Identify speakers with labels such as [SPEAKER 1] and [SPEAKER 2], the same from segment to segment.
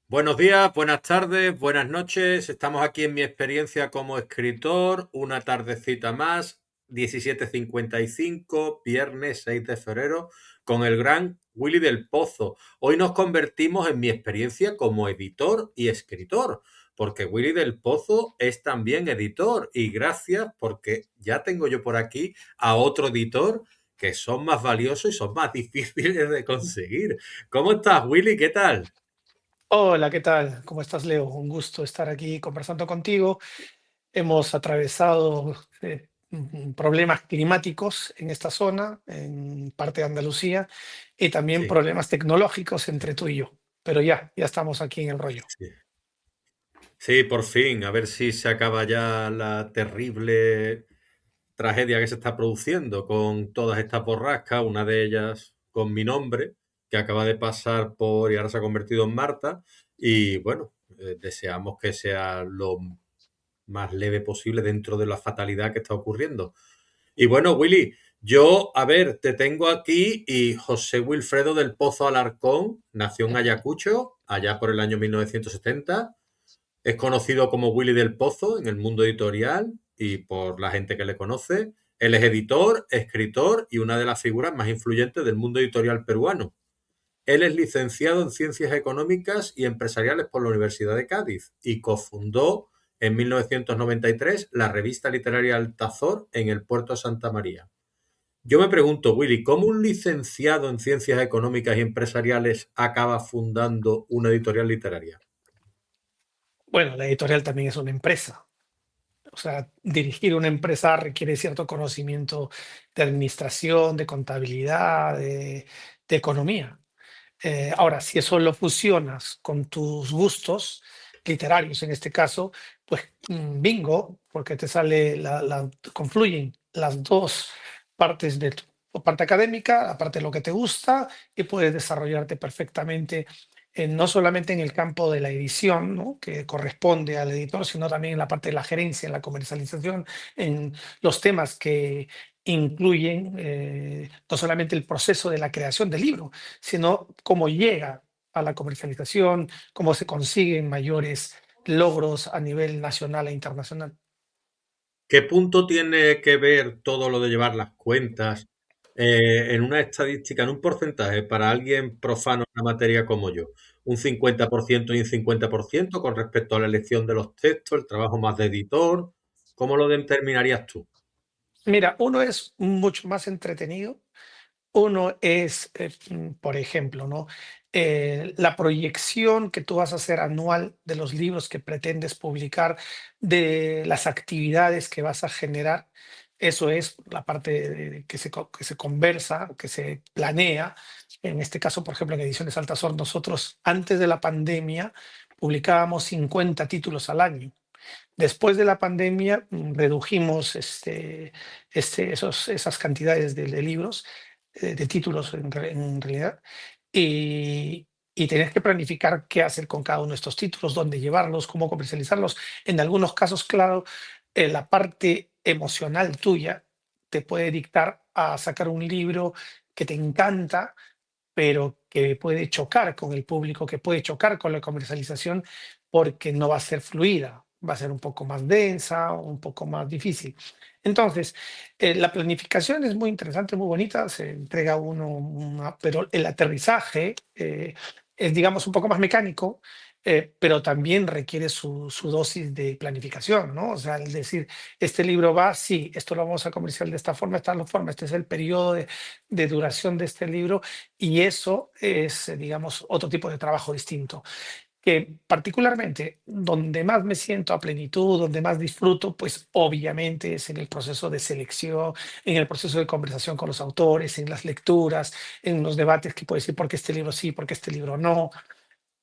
[SPEAKER 1] Buenos días, buenas tardes, buenas noches. Estamos aquí en mi experiencia como escritor, una tardecita más, 17:55, viernes 6 de febrero, con el gran Willy del Pozo. Hoy nos convertimos en mi experiencia como editor y escritor, porque Willy del Pozo es también editor y gracias porque ya tengo yo por aquí a otro editor que son más valiosos y son más difíciles de conseguir. ¿Cómo estás, Willy? ¿Qué tal?
[SPEAKER 2] Hola, ¿qué tal? ¿Cómo estás, Leo? Un gusto estar aquí conversando contigo. Hemos atravesado problemas climáticos en esta zona, en parte de Andalucía, y también
[SPEAKER 1] Sí.
[SPEAKER 2] problemas tecnológicos entre tú y yo. Pero ya estamos aquí en el rollo.
[SPEAKER 1] Sí. Sí, por fin, a ver si se acaba ya la terrible tragedia que se está produciendo con todas estas borrascas, una de ellas con mi nombre, que acaba de pasar por y ahora se ha convertido en Marta. Y bueno, deseamos que sea lo más leve posible dentro de la fatalidad que está ocurriendo. Y bueno, Willy, yo, a ver, te tengo aquí y José Wilfredo del Pozo Alarcón nació en Ayacucho, allá por el año 1970. Es conocido como Willy del Pozo en el mundo editorial y por la gente que le conoce. Él es editor, escritor y una de las figuras más influyentes del mundo editorial peruano. Él es licenciado en Ciencias Económicas y Empresariales por la Universidad de Cádiz y cofundó en 1993 la revista literaria Altazor en el puerto de Santa María. Yo me pregunto, Willy, ¿cómo un licenciado en Ciencias Económicas y Empresariales acaba fundando una editorial literaria?
[SPEAKER 2] Bueno, la editorial también es una empresa. O sea, dirigir una empresa requiere cierto conocimiento de administración, de contabilidad, de economía. Ahora, si eso lo fusionas con tus gustos literarios, en este caso, pues bingo, porque te sale, confluyen las dos partes de tu parte académica, la parte de lo que te gusta, y puedes desarrollarte perfectamente, no solamente en el campo de la edición, ¿no?, que corresponde al editor, sino también en la parte de la gerencia, en la comercialización, en los temas que incluyen no solamente el proceso de la creación del libro, sino cómo llega a la comercialización, cómo se consiguen mayores logros a nivel nacional e internacional.
[SPEAKER 1] ¿Qué punto tiene que ver todo lo de llevar las cuentas en una estadística, en un porcentaje para alguien profano en la materia como yo? ¿Un 50% y un 50% con respecto a la elección de los textos, el trabajo más de editor? ¿Cómo lo determinarías tú?
[SPEAKER 2] Mira, uno es mucho más entretenido. Uno es, por ejemplo, ¿no? La proyección que tú vas a hacer anual de los libros que pretendes publicar, de las actividades que vas a generar. Eso es la parte que se conversa, que se planea. En este caso, por ejemplo, en Ediciones Altazor, nosotros antes de la pandemia publicábamos 50 títulos al año. Después de la pandemia, redujimos esas cantidades de libros, de títulos en realidad, y tenés que planificar qué hacer con cada uno de estos títulos, dónde llevarlos, cómo comercializarlos. En algunos casos, claro, la parte emocional tuya te puede dictar a sacar un libro que te encanta, pero que puede chocar con el público, que puede chocar con la comercialización, porque no va a ser fluida, va a ser un poco más densa, un poco más difícil. Entonces, la planificación es muy interesante, muy bonita, se entrega uno, pero el aterrizaje es, digamos, un poco más mecánico. Pero también requiere su dosis de planificación, ¿no? O sea, es decir, este libro va, sí, esto lo vamos a comerciar de esta forma, esta es la forma, este es el periodo de duración de este libro, y eso es, digamos, otro tipo de trabajo distinto, que particularmente donde más me siento a plenitud, donde más disfruto, pues obviamente es en el proceso de selección, en el proceso de conversación con los autores, en las lecturas, en los debates que puedo decir por qué este libro sí, por qué este libro no.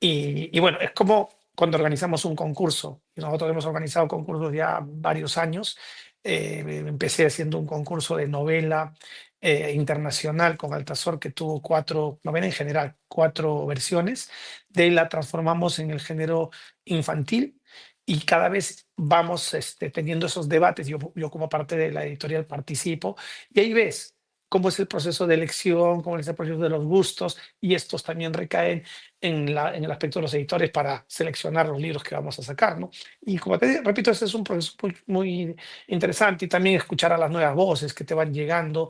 [SPEAKER 2] Y bueno, es como cuando organizamos un concurso. Y nosotros hemos organizado concursos ya varios años. Empecé haciendo un concurso de novela internacional con Altazor, que tuvo cuatro, novela en general, cuatro versiones. De ahí la transformamos en el género infantil, y cada vez vamos teniendo esos debates. Yo como parte de la editorial participo, y ahí ves cómo es el proceso de elección, cómo es el proceso de los gustos, y estos también recaen en el aspecto de los editores para seleccionar los libros que vamos a sacar, ¿no? Y como repito, ese es un proceso muy interesante, y también escuchar a las nuevas voces que te van llegando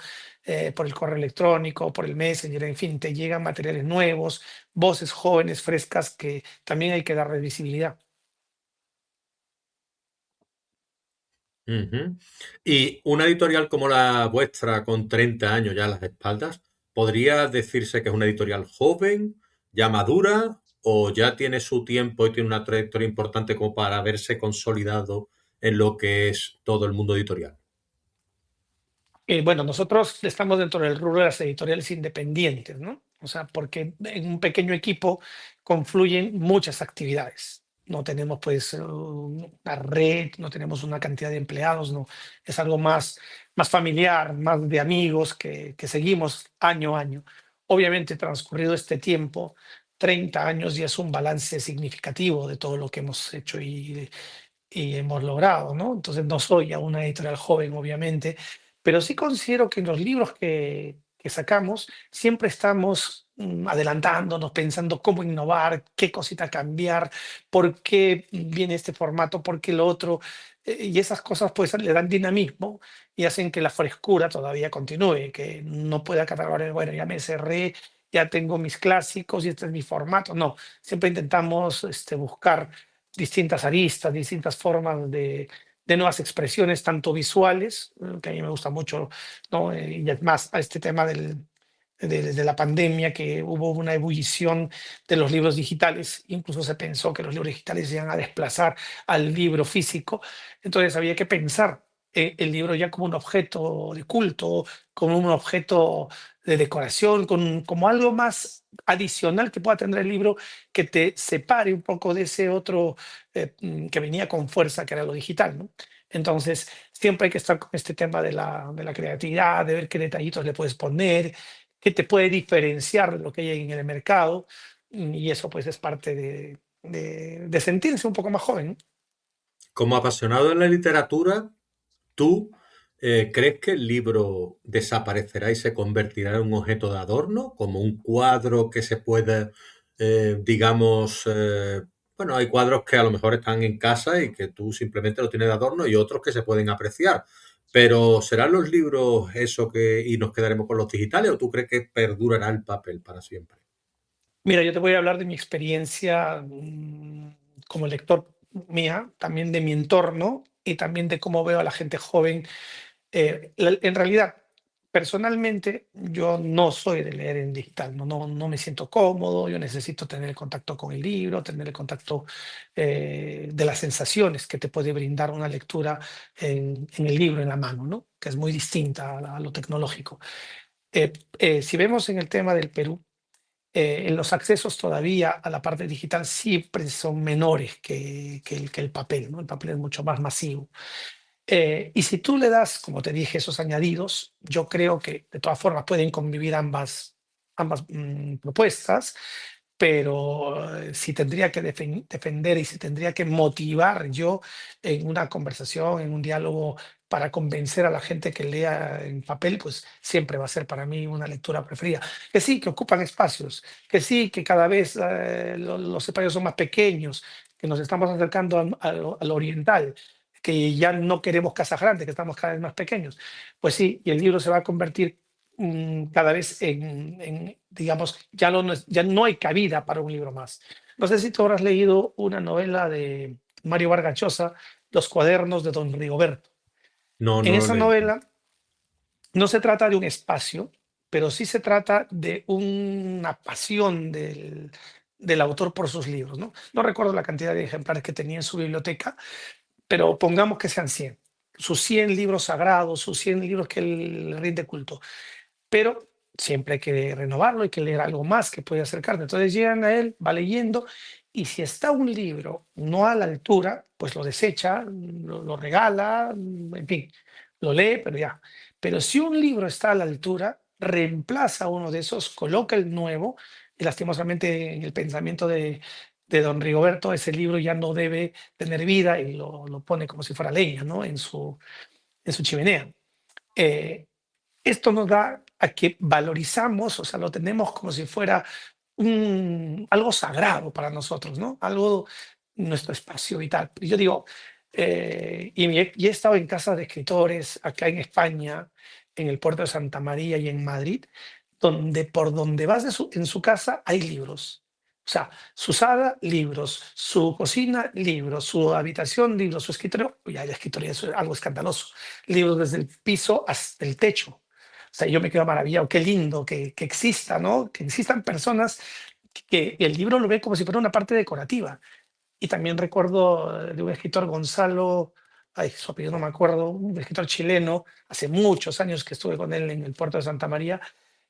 [SPEAKER 2] por el correo electrónico, por el Messenger, en fin, te llegan materiales nuevos, voces jóvenes, frescas, que también hay que darle visibilidad.
[SPEAKER 1] Ujú. Y una editorial como la vuestra, con 30 años ya a las espaldas, ¿podría decirse que es una editorial joven, ya madura, o ya tiene su tiempo y tiene una trayectoria importante como para haberse consolidado en lo que es todo el mundo editorial?
[SPEAKER 2] Bueno, nosotros estamos dentro del rubro de las editoriales independientes, ¿no? O sea, porque en un pequeño equipo confluyen muchas actividades. No tenemos pues una red, no tenemos una cantidad de empleados, no. Es algo más familiar, más de amigos que seguimos año a año. Obviamente, transcurrido este tiempo, 30 años ya es un balance significativo de todo lo que hemos hecho y hemos logrado, ¿no? Entonces no soy ya una editorial joven, obviamente, pero sí considero que en los libros que sacamos siempre estamos adelantándonos, pensando cómo innovar, qué cosita cambiar, por qué viene este formato, por qué lo otro, y esas cosas pues le dan dinamismo y hacen que la frescura todavía continúe, que no pueda catalogar, bueno, ya me cerré, ya tengo mis clásicos y este es mi formato. No, siempre intentamos buscar distintas aristas, distintas formas de nuevas expresiones, tanto visuales, que a mí me gusta mucho, ¿no? Y además a este tema de la pandemia, que hubo una ebullición de los libros digitales, incluso se pensó que los libros digitales iban a desplazar al libro físico, entonces había que pensar el libro ya como un objeto de culto, como un objeto de decoración, como algo más adicional que pueda tener el libro, que te separe un poco de ese otro que venía con fuerza, que era lo digital, ¿no? Entonces, siempre hay que estar con este tema de la creatividad, de ver qué detallitos le puedes poner, qué te puede diferenciar de lo que hay en el mercado, y eso pues es parte de sentirse un poco más joven, ¿no?
[SPEAKER 1] Como apasionado de la literatura, ¿tú crees que el libro desaparecerá y se convertirá en un objeto de adorno, como un cuadro que se puede, digamos, bueno, hay cuadros que a lo mejor están en casa y que tú simplemente lo tienes de adorno y otros que se pueden apreciar? Pero ¿serán los libros eso que y nos quedaremos con los digitales o tú crees que perdurará el papel para siempre?
[SPEAKER 2] Mira, yo te voy a hablar de mi experiencia como lector mía, también de mi entorno y también de cómo veo a la gente joven. En realidad, personalmente, yo no soy de leer en digital, no me siento cómodo, yo necesito tener el contacto con el libro, tener el contacto de las sensaciones que te puede brindar una lectura en el libro, en la mano, ¿no? Que es muy distinta a lo tecnológico. Si vemos en el tema del Perú, en los accesos todavía a la parte digital siempre son menores que el papel, ¿no? El papel es mucho más masivo. Y si tú le das, como te dije, esos añadidos, yo creo que de todas formas pueden convivir ambas propuestas, pero si tendría que defender y si tendría que motivar yo en una conversación, en un diálogo para convencer a la gente que lea en papel, pues siempre va a ser para mí una lectura preferida. Que sí, que ocupan espacios, que sí, que cada vez los espacios son más pequeños, que nos estamos acercando al oriental, que ya no queremos casas grandes, que estamos cada vez más pequeños. Pues sí, y el libro se va a convertir cada vez digamos, ya no hay cabida para un libro más. No sé si tú habrás leído una novela de Mario Vargas Llosa, Los cuadernos de Don Rigoberto.
[SPEAKER 1] No,
[SPEAKER 2] En
[SPEAKER 1] no lo
[SPEAKER 2] esa
[SPEAKER 1] leí.
[SPEAKER 2] novela no se trata de un espacio, pero sí se trata de una pasión del autor por sus libros, ¿no? No recuerdo la cantidad de ejemplares que tenía en su biblioteca, pero pongamos que sean 100. Sus 100 libros sagrados, sus 100 libros que él le rinde culto. Pero siempre hay que renovarlo, hay que leer algo más que puede acercarte. Entonces llegan a él, va leyendo, y si está un libro no a la altura, pues lo desecha, lo regala, en fin, lo lee, pero ya. Pero si un libro está a la altura, reemplaza uno de esos, coloca el nuevo, y lastimosamente en el pensamiento de don Rigoberto, ese libro ya no debe tener vida y lo pone como si fuera leña, ¿no? En su chimenea. Eh, esto nos da a que valorizamos, o sea, lo tenemos como si fuera algo sagrado para nosotros, ¿no? Algo, nuestro espacio vital. Y yo digo, y he estado en casas de escritores acá en España, en el puerto de Santa María y en Madrid, donde por donde vas en su casa hay libros. O sea, su sala, libros, su cocina, libros, su habitación, libros, su escritorio, ya el escritorio es algo escandaloso, libros desde el piso hasta el techo. O sea, yo me quedo maravillado, qué lindo que exista, ¿no? Que existan personas que el libro lo ve como si fuera una parte decorativa. Y también recuerdo de un escritor, Gonzalo, ay, su apellido no me acuerdo, un escritor chileno, hace muchos años que estuve con él en el puerto de Santa María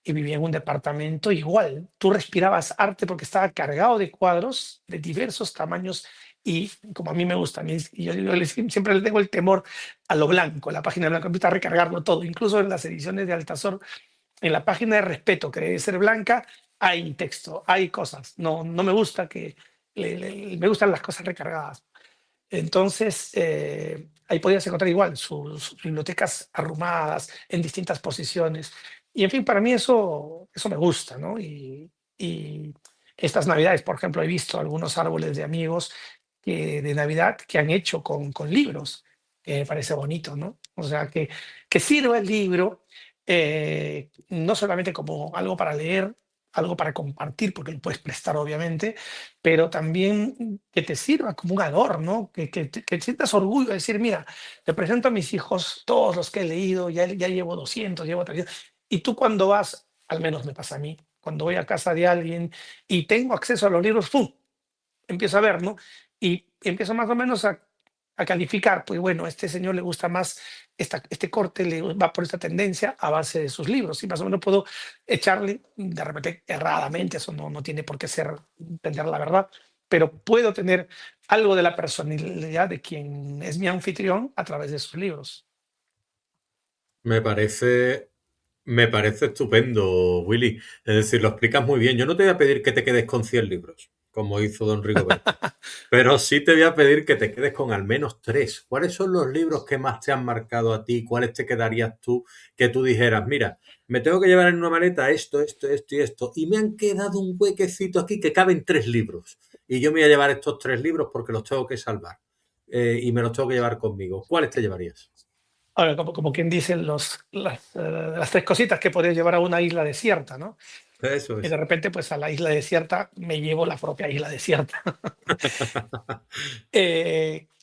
[SPEAKER 2] y vivía en un departamento igual. Tú respirabas arte porque estaba cargado de cuadros de diversos tamaños y como a mí me gusta, y siempre le tengo el temor a lo blanco, la página blanca, me gusta recargarlo todo, incluso en las ediciones de Altazor, en la página de respeto, que debe ser blanca, hay texto, hay cosas. No, no me gusta que, me gustan las cosas recargadas. Entonces, ahí podías encontrar igual sus bibliotecas arrumadas en distintas posiciones. Y en fin, para mí eso me gusta, ¿no? Y estas Navidades, por ejemplo, he visto algunos árboles de amigos de Navidad que han hecho con libros. Me parece bonito, ¿no? O sea, que sirva el libro no solamente como algo para leer, algo para compartir, porque lo puedes prestar, obviamente, pero también que te sirva como un adorno, que sientas orgullo de decir, mira, te presento a mis hijos todos los que he leído, ya llevo 200, llevo 300, y tú cuando vas, al menos me pasa a mí, cuando voy a casa de alguien y tengo acceso a los libros, ¡pum! Empiezo a ver, ¿no? Y empiezo más o menos a calificar, pues bueno, a este señor le gusta más este corte, le va por esta tendencia a base de sus libros, y más o menos puedo echarle, de repente erradamente, eso no tiene por qué ser, entender la verdad, pero puedo tener algo de la personalidad de quien es mi anfitrión a través de sus libros.
[SPEAKER 1] Me parece, me parece estupendo, Willy. Es decir, lo explicas muy bien. Yo no te voy a pedir que te quedes con 100 libros, como hizo don Rigoberto, pero sí te voy a pedir que te quedes con al menos tres. ¿Cuáles son los libros que más te han marcado a ti? ¿Cuáles te quedarías tú que tú dijeras, mira, me tengo que llevar en una maleta esto, esto, esto y esto, y me han quedado un huequecito aquí que caben tres libros, y yo me voy a llevar estos tres libros porque los tengo que salvar, y me los tengo que llevar conmigo? ¿Cuáles te llevarías?
[SPEAKER 2] Ahora, como quien dice, las tres cositas que podría llevar a una isla desierta, ¿no?
[SPEAKER 1] Eso
[SPEAKER 2] Y de
[SPEAKER 1] es.
[SPEAKER 2] repente, pues a la isla desierta me llevo la propia isla desierta.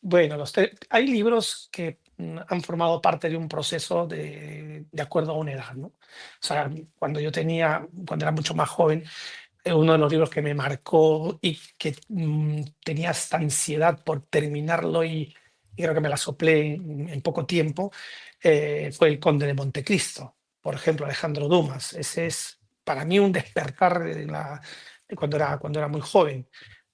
[SPEAKER 2] Bueno, hay libros que han formado parte de un proceso de acuerdo a una edad, ¿no? O sea, cuando era mucho más joven, uno de los libros que me marcó y que tenía esta ansiedad por terminarlo y creo que me la soplé en poco tiempo, fue El Conde de Montecristo, por ejemplo, Alejandro Dumas. Ese es para mí un despertar de cuando era muy joven.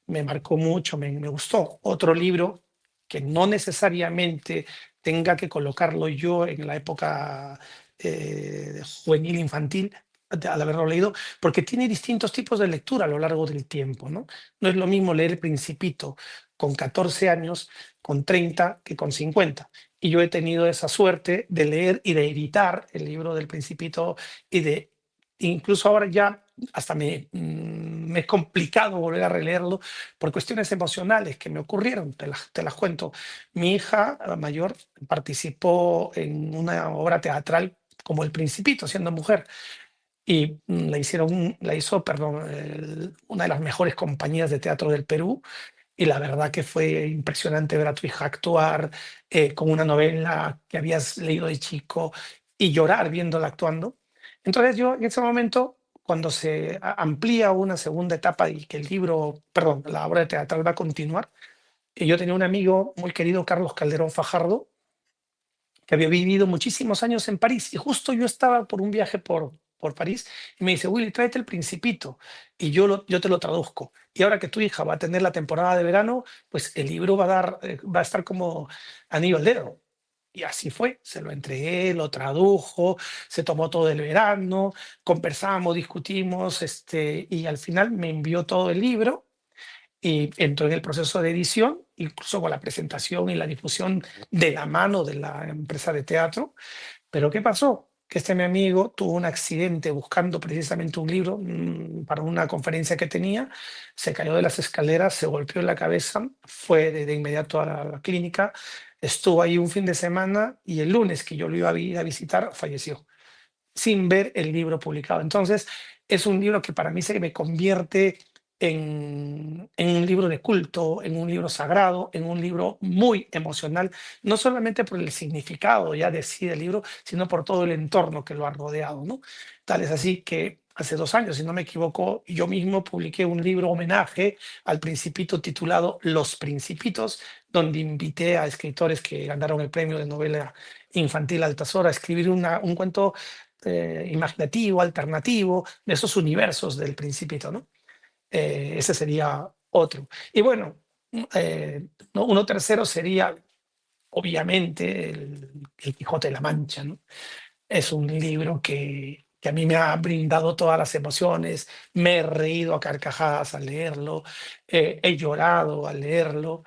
[SPEAKER 2] Me marcó mucho, me gustó. Otro libro que no necesariamente tenga que colocarlo yo en la época juvenil, infantil, al haberlo leído, porque tiene distintos tipos de lectura a lo largo del tiempo, ¿no? No es lo mismo leer El Principito con 14 años, con 30, que con 50. Y yo he tenido esa suerte de leer y de editar el libro del Principito y de, incluso ahora ya hasta me es complicado volver a releerlo por cuestiones emocionales que me ocurrieron, te las cuento. Mi hija mayor participó en una obra teatral como El Principito, siendo mujer, y la hizo, perdón, una de las mejores compañías de teatro del Perú, y la verdad que fue impresionante ver a tu hija actuar con una novela que habías leído de chico y llorar viéndola actuando. Entonces yo en ese momento, cuando se amplía una segunda etapa y que el libro, perdón, la obra de teatral va a continuar, y yo tenía un amigo muy querido, Carlos Calderón Fajardo, que había vivido muchísimos años en París, y justo yo estaba por un viaje por París, y me dice, Willy, tráete El Principito, y yo te lo traduzco. Y ahora que tu hija va a tener la temporada de verano, pues el libro va a estar como anillo al dedo. Y así fue, se lo entregué, lo tradujo, se tomó todo el verano, conversamos, discutimos, y al final me envió todo el libro y entró en el proceso de edición, incluso con la presentación y la difusión de la mano de la empresa de teatro. Pero ¿qué pasó? que mi amigo tuvo un accidente buscando precisamente un libro para una conferencia que tenía, se cayó de las escaleras, se golpeó en la cabeza, fue de inmediato a la clínica, estuvo ahí un fin de semana y el lunes que yo lo iba a ir a visitar, falleció sin ver el libro publicado. Entonces, es un libro que para mí se me convierte en un libro de culto, en un libro sagrado, en un libro muy emocional, no solamente por el significado ya de sí del libro, sino por todo el entorno que lo ha rodeado, ¿no? Tal es así que hace 2 años, si no me equivoco, yo mismo publiqué un libro homenaje al Principito titulado Los Principitos, donde invité a escritores que ganaron el premio de novela infantil Altazor a escribir un cuento imaginativo, alternativo, de esos universos del Principito, ¿no? Ese sería otro. Y bueno, ¿no? Uno tercero sería, obviamente, el Quijote de la Mancha, ¿no? Es un libro que a mí me ha brindado todas las emociones, me he reído a carcajadas al leerlo, he llorado al leerlo,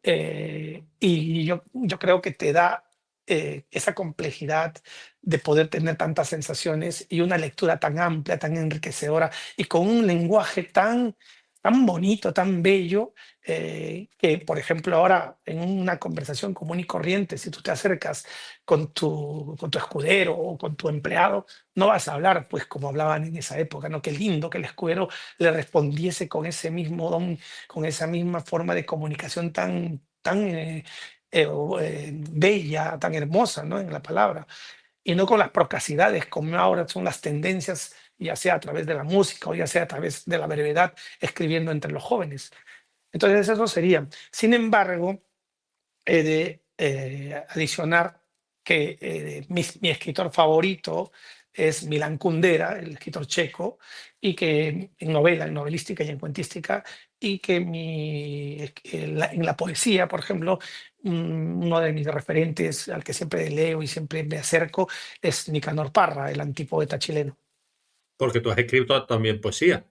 [SPEAKER 2] y yo creo que te da esa complejidad de poder tener tantas sensaciones y una lectura tan amplia, tan enriquecedora y con un lenguaje tan bonito, tan bello, que por ejemplo ahora en una conversación común y corriente, si tú te acercas con tu escudero o con tu empleado, no vas a hablar pues como hablaban en esa época, ¿no? Qué lindo que el escudero le respondiese con ese mismo don, con esa misma forma de comunicación tan bella, tan hermosa, ¿no? En la palabra, y no con las procacidades, como ahora son las tendencias, ya sea a través de la música o ya sea a través de la brevedad, escribiendo entre los jóvenes. Entonces, eso sería. Sin embargo, he de adicionar que mi escritor favorito es Milan Kundera, el escritor checo, y que en novelística y en cuentística, y que en la poesía, por ejemplo, uno de mis referentes al que siempre leo y siempre me acerco es Nicanor Parra, el antipoeta chileno.
[SPEAKER 1] Porque tú has escrito también poesía.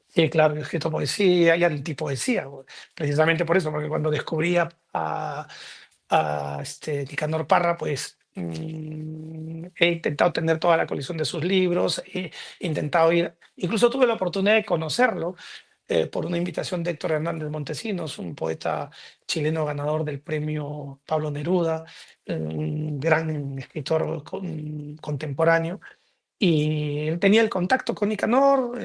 [SPEAKER 2] Sí, claro, he escrito poesía y antipoesía, precisamente por eso, porque cuando descubrí a Nicanor Parra, pues he intentado tener toda la colección de sus libros, he intentado ir, incluso tuve la oportunidad de conocerlo por una invitación de Héctor Hernández Montesinos, un poeta chileno ganador del premio Pablo Neruda, un gran escritor contemporáneo, y él tenía el contacto con Nicanor,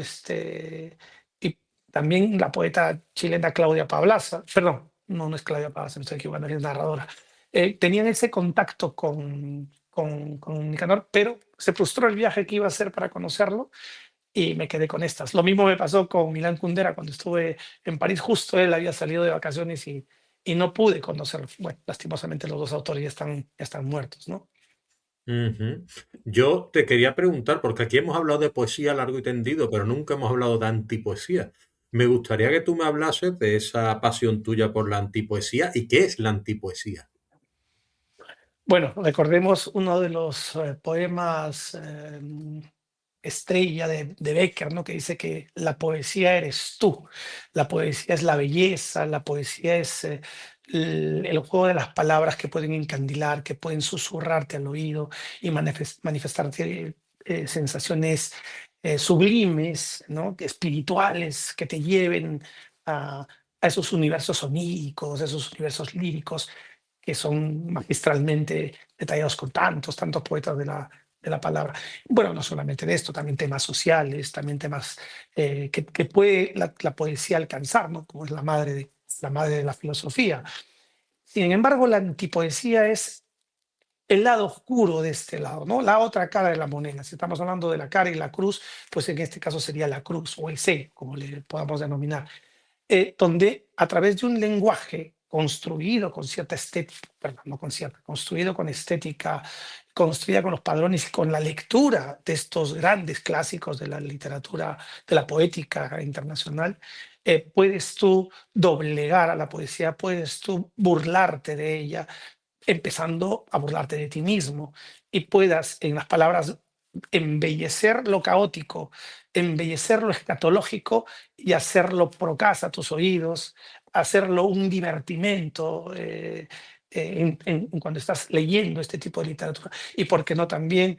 [SPEAKER 2] y también la poeta chilena Claudia Pablaza, perdón, no, no es Claudia Pablaza, me estoy equivocando, es narradora. Tenían ese contacto con Nicanor, pero se frustró el viaje que iba a hacer para conocerlo y me quedé con estas. Lo mismo me pasó con Milán Kundera cuando estuve en París, justo él había salido de vacaciones y no pude conocerlo. Bueno, lastimosamente los dos autores ya están muertos, ¿no?
[SPEAKER 1] Ujú. Yo te quería preguntar, porque aquí hemos hablado de poesía largo y tendido, pero nunca hemos hablado de antipoesía. Me gustaría que tú me hablases de esa pasión tuya por la antipoesía y qué es la antipoesía.
[SPEAKER 2] Bueno, recordemos uno de los poemas estrella de Becker, ¿no? Que dice que la poesía eres tú, la poesía es la belleza, la poesía es el juego de las palabras que pueden encandilar, que pueden susurrarte al oído y manifestarte sensaciones sublimes, ¿no? Espirituales, que te lleven a esos universos oníricos, esos universos líricos que son magistralmente detallados con tantos poetas de la palabra. Bueno, no solamente de esto, también temas sociales, también temas que puede la poesía alcanzar, ¿no? Como es la madre de la filosofía. Sin embargo, la antipoesía es el lado oscuro de este lado, ¿no? La otra cara de la moneda. Si estamos hablando de la cara y la cruz, pues en este caso sería la cruz o el C, como le podamos denominar, donde a través de un lenguaje construido con cierta estética, perdón, no con cierta, construido con estética, construida con los padrones y con la lectura de estos grandes clásicos de la literatura, de la poética internacional, puedes tú doblegar a la poesía, puedes tú burlarte de ella, empezando a burlarte de ti mismo y puedas, en las palabras, embellecer lo caótico, embellecer lo escatológico y hacerlo procaz a tus oídos, hacerlo un divertimento cuando estás leyendo este tipo de literatura. Y por qué no también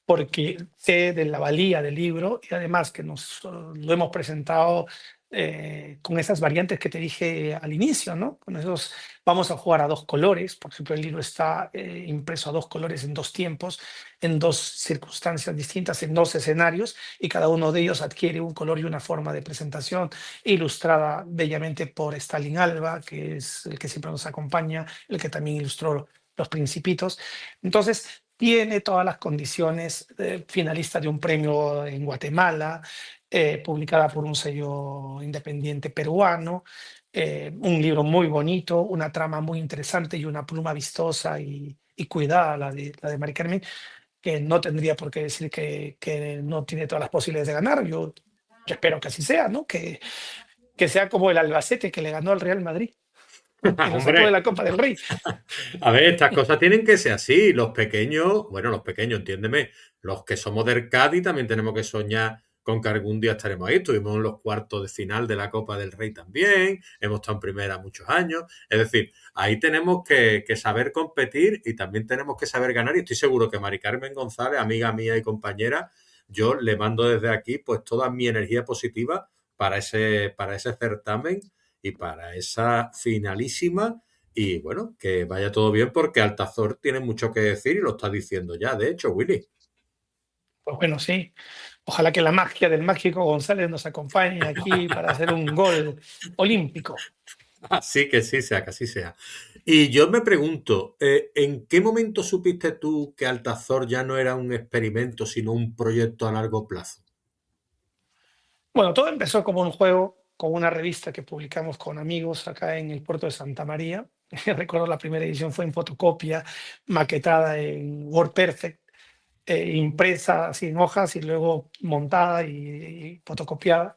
[SPEAKER 2] porque sé de la valía del libro y además que nos lo hemos presentado con esas variantes que te dije al inicio, ¿no? Con esos vamos a jugar a dos colores, por ejemplo, el libro está impreso a dos colores en dos tiempos, en dos circunstancias distintas, en dos escenarios, y cada uno de ellos adquiere un color y una forma de presentación, ilustrada bellamente por Stalin Alba, que es el que siempre nos acompaña, el que también ilustró Los Principitos. Entonces, tiene todas las condiciones, finalista de un premio en Guatemala, publicada por un sello independiente peruano, un libro muy bonito, una trama muy interesante y una pluma vistosa y cuidada, la de Mari Carmen, que no tendría por qué decir que no tiene todas las posibilidades de ganar. Yo espero que así sea, ¿no? Que sea como el Albacete que le ganó al Real Madrid, ¿no? Y lo sacó de
[SPEAKER 1] Hombre,
[SPEAKER 2] la Copa del Rey.
[SPEAKER 1] a ver, estas cosas tienen que ser así. Los pequeños, bueno, los pequeños, entiéndeme, los que somos del Cádiz también tenemos que soñar con que algún día estaremos ahí. Estuvimos en los cuartos de final de la Copa del Rey también, hemos estado en primera muchos años. Es decir, ahí tenemos que saber competir y también tenemos que saber ganar. Y estoy seguro que Mari Carmen González, amiga mía y compañera, yo le mando desde aquí pues toda mi energía positiva para ese certamen y para esa finalísima y bueno, que vaya todo bien porque Altazor tiene mucho que decir y lo está diciendo ya, de hecho, Willy.
[SPEAKER 2] Pues bueno, sí. Ojalá que la magia del mágico González nos acompañe aquí para hacer un gol olímpico.
[SPEAKER 1] Así que sí sea, que así sea. Y yo me pregunto, ¿en qué momento supiste tú que Altazor ya no era un experimento, sino un proyecto a largo plazo?
[SPEAKER 2] Bueno, todo empezó como un juego, con una revista que publicamos con amigos acá en el puerto de Santa María. Recuerdo la primera edición fue en fotocopia, maquetada en WordPerfect, impresa así en hojas y luego montada y fotocopiada.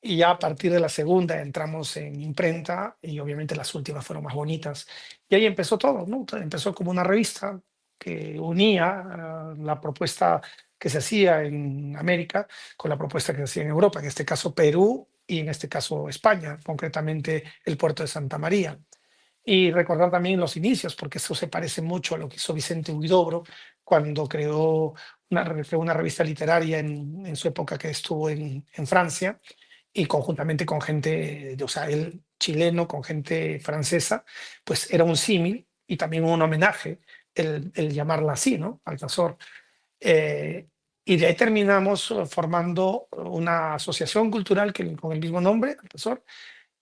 [SPEAKER 2] Y ya a partir de la segunda entramos en imprenta y obviamente las últimas fueron más bonitas. Y ahí empezó todo, ¿no? Todo empezó como una revista que unía la propuesta que se hacía en América con la propuesta que se hacía en Europa, en este caso Perú y en este caso España, concretamente el puerto de Santa María. Y recordar también los inicios, porque eso se parece mucho a lo que hizo Vicente Huidobro cuando creó una revista literaria en su época que estuvo en Francia y conjuntamente con gente, o sea, él chileno con gente francesa, pues era un símil y también un homenaje el llamarla así, ¿no? Altazor. Eh, y de ahí terminamos formando una asociación cultural con el mismo nombre, Altazor,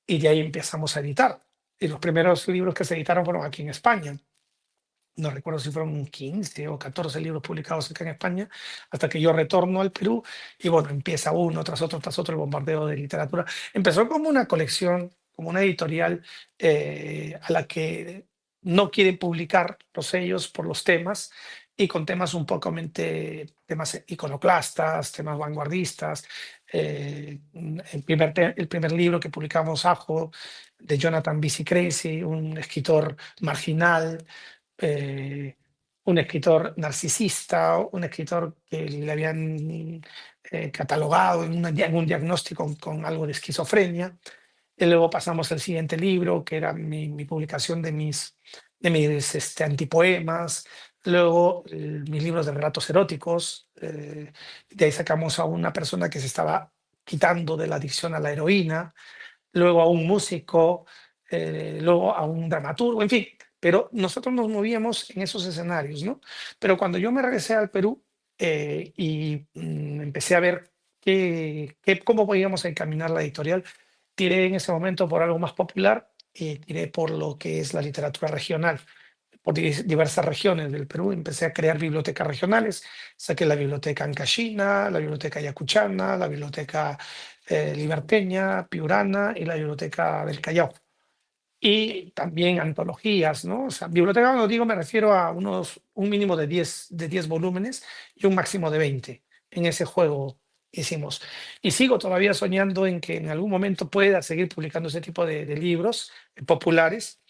[SPEAKER 2] y de ahí empezamos a editar. Y los primeros libros que se editaron fueron aquí en España. No recuerdo si fueron 15 o 14 libros publicados acá en España, hasta que yo retorno al Perú y bueno, empieza uno tras otro el bombardeo de literatura. Empezó como una colección, como una editorial a la que no quieren publicar los sellos por los temas y con temas un poco temas iconoclastas, temas vanguardistas. El primer libro que publicamos, Ajo, de Jonathan Bisi Creasy, un escritor marginal, eh, un escritor narcisista, un escritor que le habían catalogado en un diagnóstico con algo de esquizofrenia. Y luego pasamos al siguiente libro, que era mi publicación de mis antipoemas. Luego mis libros de relatos eróticos. De ahí sacamos a una persona que se estaba quitando de la adicción a la heroína, luego a un músico, luego a un dramaturgo, en fin, pero nosotros nos movíamos en esos escenarios, ¿no? Pero cuando yo me regresé al Perú y empecé a ver cómo podíamos encaminar la editorial, tiré en ese momento por algo más popular y tiré por lo que es la literatura regional por diversas regiones del Perú. Empecé a crear bibliotecas regionales. Saqué la biblioteca Ancashina, la biblioteca Yacuchana, la biblioteca Liberteña, Piurana y la biblioteca del Callao. Y también antologías, ¿no? O sea, biblioteca, cuando digo, me refiero a un mínimo de diez volúmenes y un máximo de 20. En ese juego hicimos. Y sigo todavía soñando en que en algún momento pueda seguir publicando ese tipo de libros populares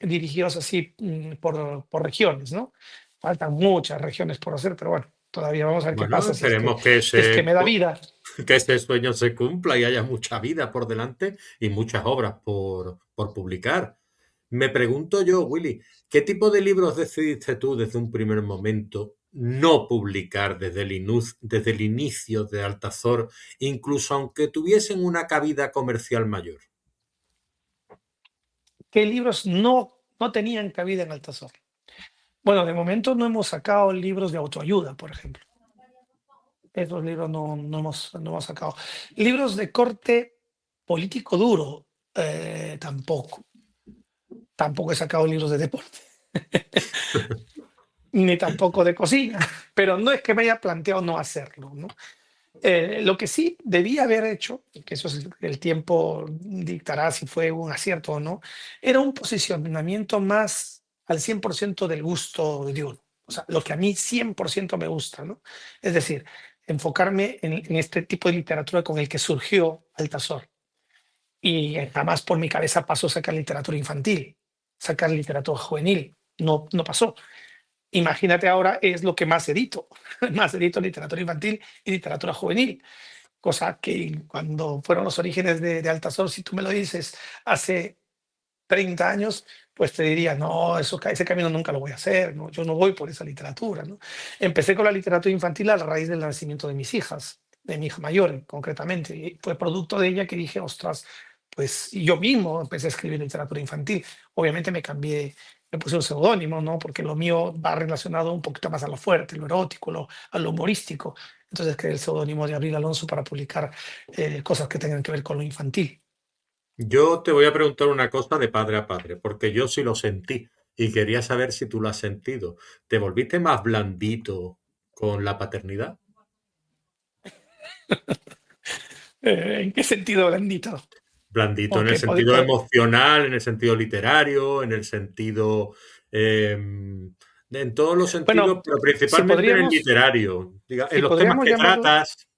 [SPEAKER 2] dirigidos así por regiones, ¿no? Faltan muchas regiones por hacer, pero bueno, todavía vamos a ver qué
[SPEAKER 1] Bueno,
[SPEAKER 2] pasa si es que,
[SPEAKER 1] esperemos que
[SPEAKER 2] si es que me da vida.
[SPEAKER 1] que ese sueño se cumpla y haya mucha vida por delante y muchas obras por publicar. Me pregunto yo, Willy, ¿qué tipo de libros decidiste tú desde un primer momento no publicar desde el inicio de Altazor, incluso aunque tuviesen una cabida comercial mayor?
[SPEAKER 2] ¿Qué libros no tenían cabida en Altazor? Bueno, de momento no hemos sacado libros de autoayuda, por ejemplo. Esos libros no hemos sacado. Libros de corte político duro, tampoco. Tampoco he sacado libros de deporte, ni tampoco de cocina, pero no es que me haya planteado no hacerlo, ¿no? Lo que sí debía haber hecho, y que eso el tiempo dictará si fue un acierto o no, era un posicionamiento más al 100% del gusto de uno. O sea, lo que a mí 100% me gusta, ¿no? Es decir, enfocarme en este tipo de literatura con el que surgió Altazor. Y jamás por mi cabeza pasó sacar literatura infantil, sacar literatura juvenil. No pasó. Imagínate ahora es lo que más edito. Más edito literatura infantil y literatura juvenil, cosa que cuando fueron los orígenes de Altazor, si tú me lo dices hace 30 años, pues te diría, no, ese camino nunca lo voy a hacer, ¿no? Yo no voy por esa literatura, ¿no? Empecé con la literatura infantil a raíz del nacimiento de mis hijas, de mi hija mayor concretamente, y fue producto de ella que dije, ostras, pues y yo mismo empecé a escribir literatura infantil. Obviamente me cambié, me puse un seudónimo, ¿no? Porque lo mío va relacionado un poquito más a lo fuerte, lo erótico, a lo humorístico. Entonces creé el seudónimo de Abril Alonso para publicar cosas que tengan que ver con lo infantil.
[SPEAKER 1] Yo te voy a preguntar una cosa de padre a padre, porque yo sí lo sentí y quería saber si tú lo has sentido. ¿Te volviste más blandito con la paternidad?
[SPEAKER 2] ¿En qué sentido, bendito?
[SPEAKER 1] Blandito en el
[SPEAKER 2] Porque
[SPEAKER 1] sentido emocional, en el sentido literario, en el sentido... en todos los sentidos,
[SPEAKER 2] bueno,
[SPEAKER 1] pero
[SPEAKER 2] si
[SPEAKER 1] principalmente en el
[SPEAKER 2] podríamos,
[SPEAKER 1] literario. En
[SPEAKER 2] si
[SPEAKER 1] los temas
[SPEAKER 2] podríamos
[SPEAKER 1] que
[SPEAKER 2] llamarlo,
[SPEAKER 1] tratas.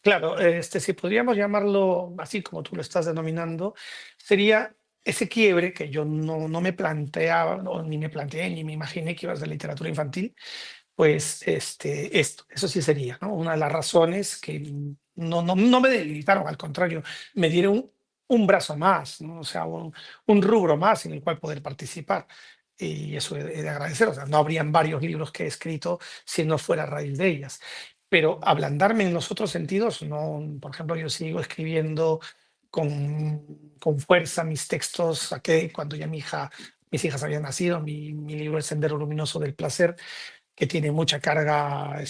[SPEAKER 2] claro, si podríamos llamarlo así como tú lo estás denominando, sería ese quiebre que yo no me planteaba, ni me planteé, ni me imaginé que iba a ser literatura infantil, pues eso sí sería, ¿no? Una de las razones que no me debilitaron, al contrario, me dieron un brazo más, ¿no? O sea, un rubro más en el cual poder participar. Y eso he de agradecer. O sea, no habrían varios libros que he escrito si no fuera a raíz de ellas. Pero ablandarme en los otros sentidos, no. Por ejemplo, yo sigo escribiendo con fuerza mis textos, saqué cuando ya mis hijas habían nacido, mi libro El Sendero Luminoso del Placer, que tiene mucha carga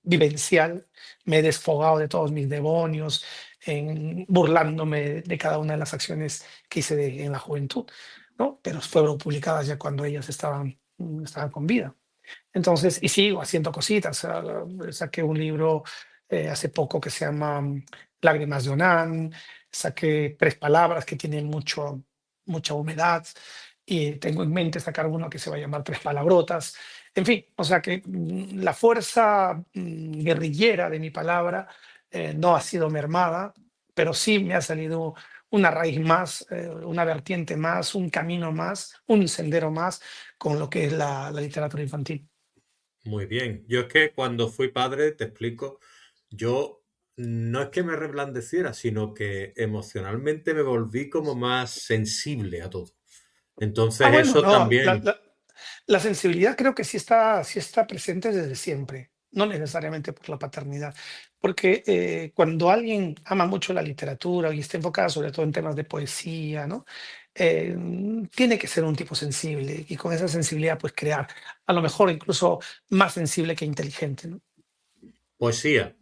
[SPEAKER 2] vivencial. Me he desfogado de todos mis demonios, burlándome de cada una de las acciones que hice en la juventud, ¿no? Pero fueron publicadas ya cuando ellas estaban con vida. Entonces, y sigo haciendo cositas. Saqué un libro hace poco que se llama Lágrimas de Onán, saqué Tres Palabras que tiene mucha humedad y tengo en mente sacar uno que se va a llamar Tres Palabrotas. En fin, o sea que la fuerza guerrillera de mi palabra no ha sido mermada, pero sí me ha salido una raíz más, una vertiente más, un camino más, un sendero más con lo que es la literatura infantil.
[SPEAKER 1] Muy bien. Yo es que cuando fui padre, te explico, yo no es que me reblandeciera, sino que emocionalmente me volví como más sensible a todo. Entonces
[SPEAKER 2] Bueno,
[SPEAKER 1] eso
[SPEAKER 2] no,
[SPEAKER 1] también,
[SPEAKER 2] la sensibilidad creo que sí está presente desde siempre, no necesariamente por la paternidad, porque cuando alguien ama mucho la literatura y está enfocada sobre todo en temas de poesía, ¿no? Tiene que ser un tipo sensible y con esa sensibilidad pues crear, a lo mejor incluso más sensible que inteligente, ¿no?
[SPEAKER 1] poesía.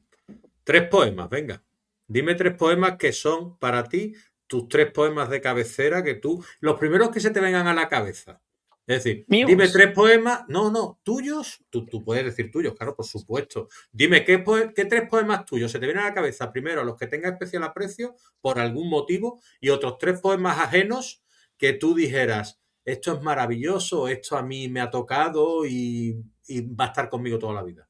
[SPEAKER 1] Tres poemas, venga. Dime tres poemas que son para ti tus tres poemas de cabecera que tú, los primeros que se te vengan a la cabeza. Es decir, dime
[SPEAKER 2] Míos.
[SPEAKER 1] tres poemas, no, tuyos, tú puedes decir tuyos, claro, por supuesto. Dime qué tres poemas tuyos se te vienen a la cabeza, primero a los que tengas especial aprecio por algún motivo y otros tres poemas ajenos que tú dijeras, esto es maravilloso, esto a mí me ha tocado y va a estar conmigo toda la vida.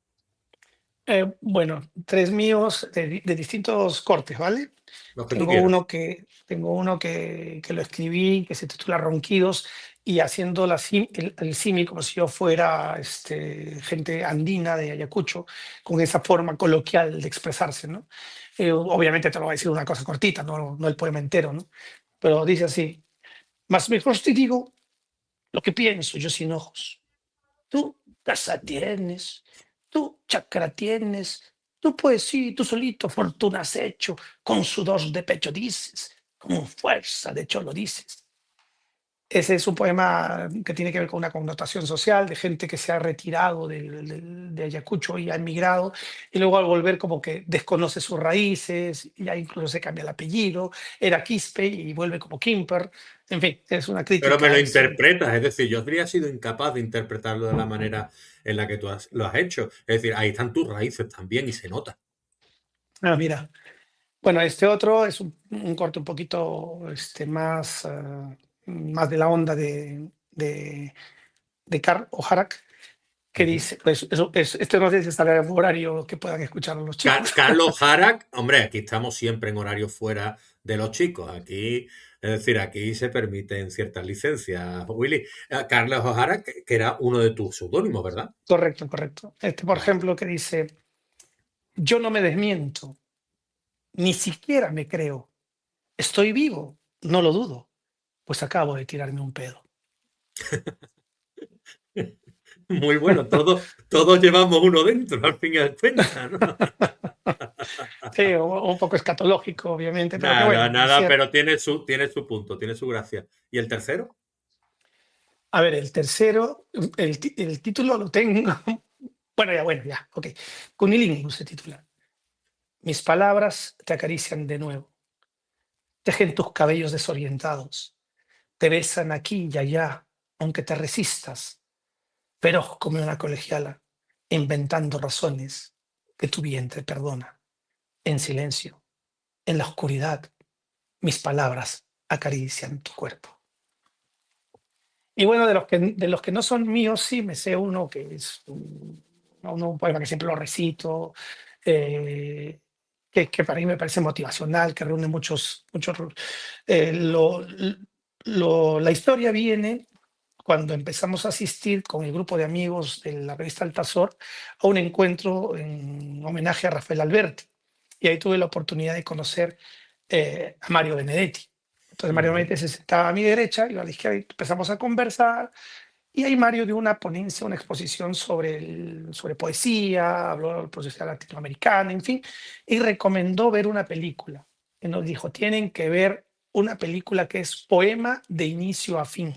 [SPEAKER 2] Bueno, tres míos de distintos cortes, ¿vale?
[SPEAKER 1] Los que tú
[SPEAKER 2] Tengo
[SPEAKER 1] quieras.
[SPEAKER 2] uno que, tengo uno que lo escribí, que se titula Ronquidos, y haciendo el símil como si yo fuera gente andina de Ayacucho, con esa forma coloquial de expresarse, ¿no? Obviamente te lo voy a decir una cosa cortita, no el poema entero, ¿no? Pero dice así: más mejor te digo lo que pienso yo sin ojos. Tú casa tienes, tú chacra tienes, tú pues sí, tú solito fortuna has hecho, con sudor de pecho dices, con fuerza de hecho lo dices. Ese es un poema que tiene que ver con una connotación social de gente que se ha retirado de Ayacucho y ha emigrado, y luego al volver como que desconoce sus raíces, y ya incluso se cambia el apellido, era Quispe y vuelve como Quimper. En fin, es una
[SPEAKER 1] Pero me
[SPEAKER 2] crítica
[SPEAKER 1] lo
[SPEAKER 2] a ese.
[SPEAKER 1] interpretas, es decir, yo habría sido incapaz de interpretarlo de la manera en la que lo has hecho. Es decir, ahí están tus raíces también y se nota.
[SPEAKER 2] Ah, mira. Bueno, este otro es un corte un poquito más, más de la onda de Karl Ojarak, que
[SPEAKER 1] Ujú.
[SPEAKER 2] dice, pues este no sé si estará en horario que puedan escuchar los chicos.
[SPEAKER 1] Carlos Harak, hombre, aquí estamos siempre en horario fuera de los chicos. Aquí, es decir, aquí se permiten ciertas licencias. Willy, Carlos Harak, que era uno de tus seudónimos, ¿verdad?
[SPEAKER 2] Correcto, correcto. Este, por
[SPEAKER 1] Vale.
[SPEAKER 2] ejemplo, que dice, yo no me desmiento, ni siquiera me creo. Estoy vivo, no lo dudo, pues acabo de tirarme un pedo.
[SPEAKER 1] Muy bueno, todos llevamos uno dentro, al fin y al cuentas, ¿no?
[SPEAKER 2] Sí, un poco escatológico, obviamente, pero que
[SPEAKER 1] Nada,
[SPEAKER 2] bueno, es
[SPEAKER 1] nada,
[SPEAKER 2] cierto.
[SPEAKER 1] pero tiene su punto, tiene su gracia. ¿Y el tercero?
[SPEAKER 2] A ver, el tercero, el título lo tengo. Bueno, ya, ok. Cunilingus se titula. Mis palabras te acarician de nuevo, tejen tus cabellos desorientados, te besan aquí y allá, aunque te resistas, feroz como una colegiala, inventando razones que tu vientre perdona. En silencio, en la oscuridad, mis palabras acarician tu cuerpo. Y bueno, de los que no son míos, sí me sé uno que es un poema que siempre lo recito, eh, que para mí me parece motivacional, que reúne muchos. eh, lo- la historia viene cuando empezamos a asistir con el grupo de amigos de la revista Altazor a un encuentro en homenaje a Rafael Alberti. Y ahí tuve la oportunidad de conocer a Mario Benedetti. Entonces Mario
[SPEAKER 1] Ujú,
[SPEAKER 2] Benedetti se sentaba a mi derecha y yo a la izquierda y empezamos a conversar. Y ahí Mario dio una ponencia, una exposición sobre poesía, habló de poesía latinoamericana, en fin, y recomendó ver una película. Y nos dijo, tienen que ver una película que es poema de inicio a fin,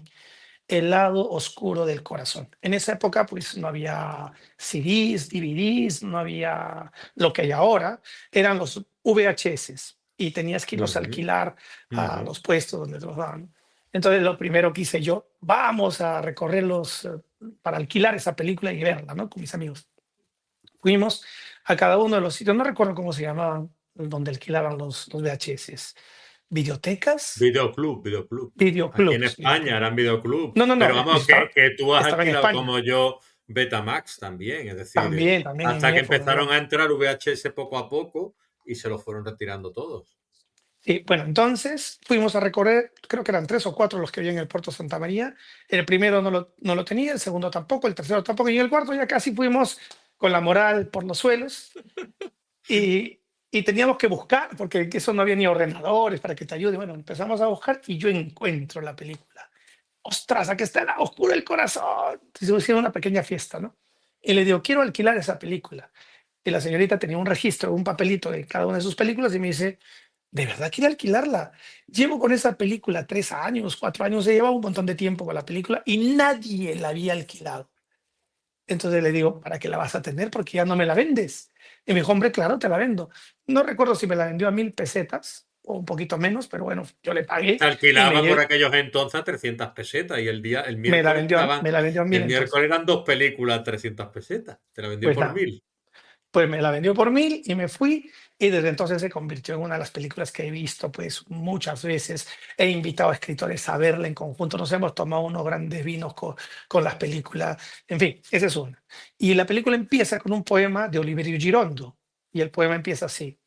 [SPEAKER 2] El lado oscuro del corazón. En esa época, pues no había CDs, DVDs, no había lo que hay ahora, eran los VHS y tenías que irlos a
[SPEAKER 1] ujú,
[SPEAKER 2] alquilar a
[SPEAKER 1] ujú.
[SPEAKER 2] los puestos donde te los daban. Entonces, lo primero que hice yo, vamos a recorrerlos para alquilar esa película y verla, ¿no? Con mis amigos. Fuimos a cada uno de los sitios, no recuerdo cómo se llamaban, donde alquilaban los VHS. ¿Videotecas?
[SPEAKER 1] Videoclub, videoclub. Aquí en
[SPEAKER 2] Videoclubs,
[SPEAKER 1] España
[SPEAKER 2] videoclub.
[SPEAKER 1] eran videoclub.
[SPEAKER 2] No, no,
[SPEAKER 1] Pero
[SPEAKER 2] no,
[SPEAKER 1] vamos,
[SPEAKER 2] está,
[SPEAKER 1] que tú has
[SPEAKER 2] estaba en
[SPEAKER 1] alquilado
[SPEAKER 2] España.
[SPEAKER 1] como yo Betamax también. Es decir,
[SPEAKER 2] También en
[SPEAKER 1] hasta
[SPEAKER 2] mi
[SPEAKER 1] que
[SPEAKER 2] época,
[SPEAKER 1] empezaron
[SPEAKER 2] claro.
[SPEAKER 1] a entrar VHS poco a poco y se los fueron retirando todos.
[SPEAKER 2] Sí, bueno, entonces fuimos a recorrer, creo que eran 3 o 4 los que había en el puerto Santa María. El primero no lo tenía, el segundo tampoco, el tercero tampoco, y el cuarto ya casi fuimos con la moral por los suelos y teníamos que buscar, porque eso no había ni ordenadores para que te ayude. Bueno, empezamos a buscar y yo encuentro la película. ¡Ostras, aquí está el lado oscuro del corazón! Se hicieron una pequeña fiesta, ¿no? Y le digo, quiero alquilar esa película. Y la señorita tenía un registro, un papelito de cada una de sus películas y me dice, ¿de verdad quiere alquilarla? Llevo con esa película 3 años, 4 años, se lleva un montón de tiempo con la película y nadie la había alquilado. Entonces le digo, ¿para qué la vas a tener? Porque ya no me la vendes. Y me dijo, hombre, claro, te la vendo. No recuerdo si me la vendió a 1000 pesetas o un poquito menos, pero bueno, yo le pagué
[SPEAKER 1] Se
[SPEAKER 2] y
[SPEAKER 1] alquilaba por aquellos entonces a 300 pesetas y el
[SPEAKER 2] me la
[SPEAKER 1] miércoles
[SPEAKER 2] vendió,
[SPEAKER 1] estaban,
[SPEAKER 2] me la vendió a 1000
[SPEAKER 1] el
[SPEAKER 2] entonces.
[SPEAKER 1] miércoles eran dos películas a 300 pesetas. Te la vendió
[SPEAKER 2] Pues
[SPEAKER 1] por
[SPEAKER 2] nada,
[SPEAKER 1] 1000.
[SPEAKER 2] pues me la vendió por 1000 y me fui y desde entonces se convirtió en una de las películas que he visto pues muchas veces. He invitado a escritores a verla en conjunto, nos hemos tomado unos grandes vinos con las películas, en fin, esa es una. Y la película empieza con un poema de Oliverio Girondo y el poema empieza así.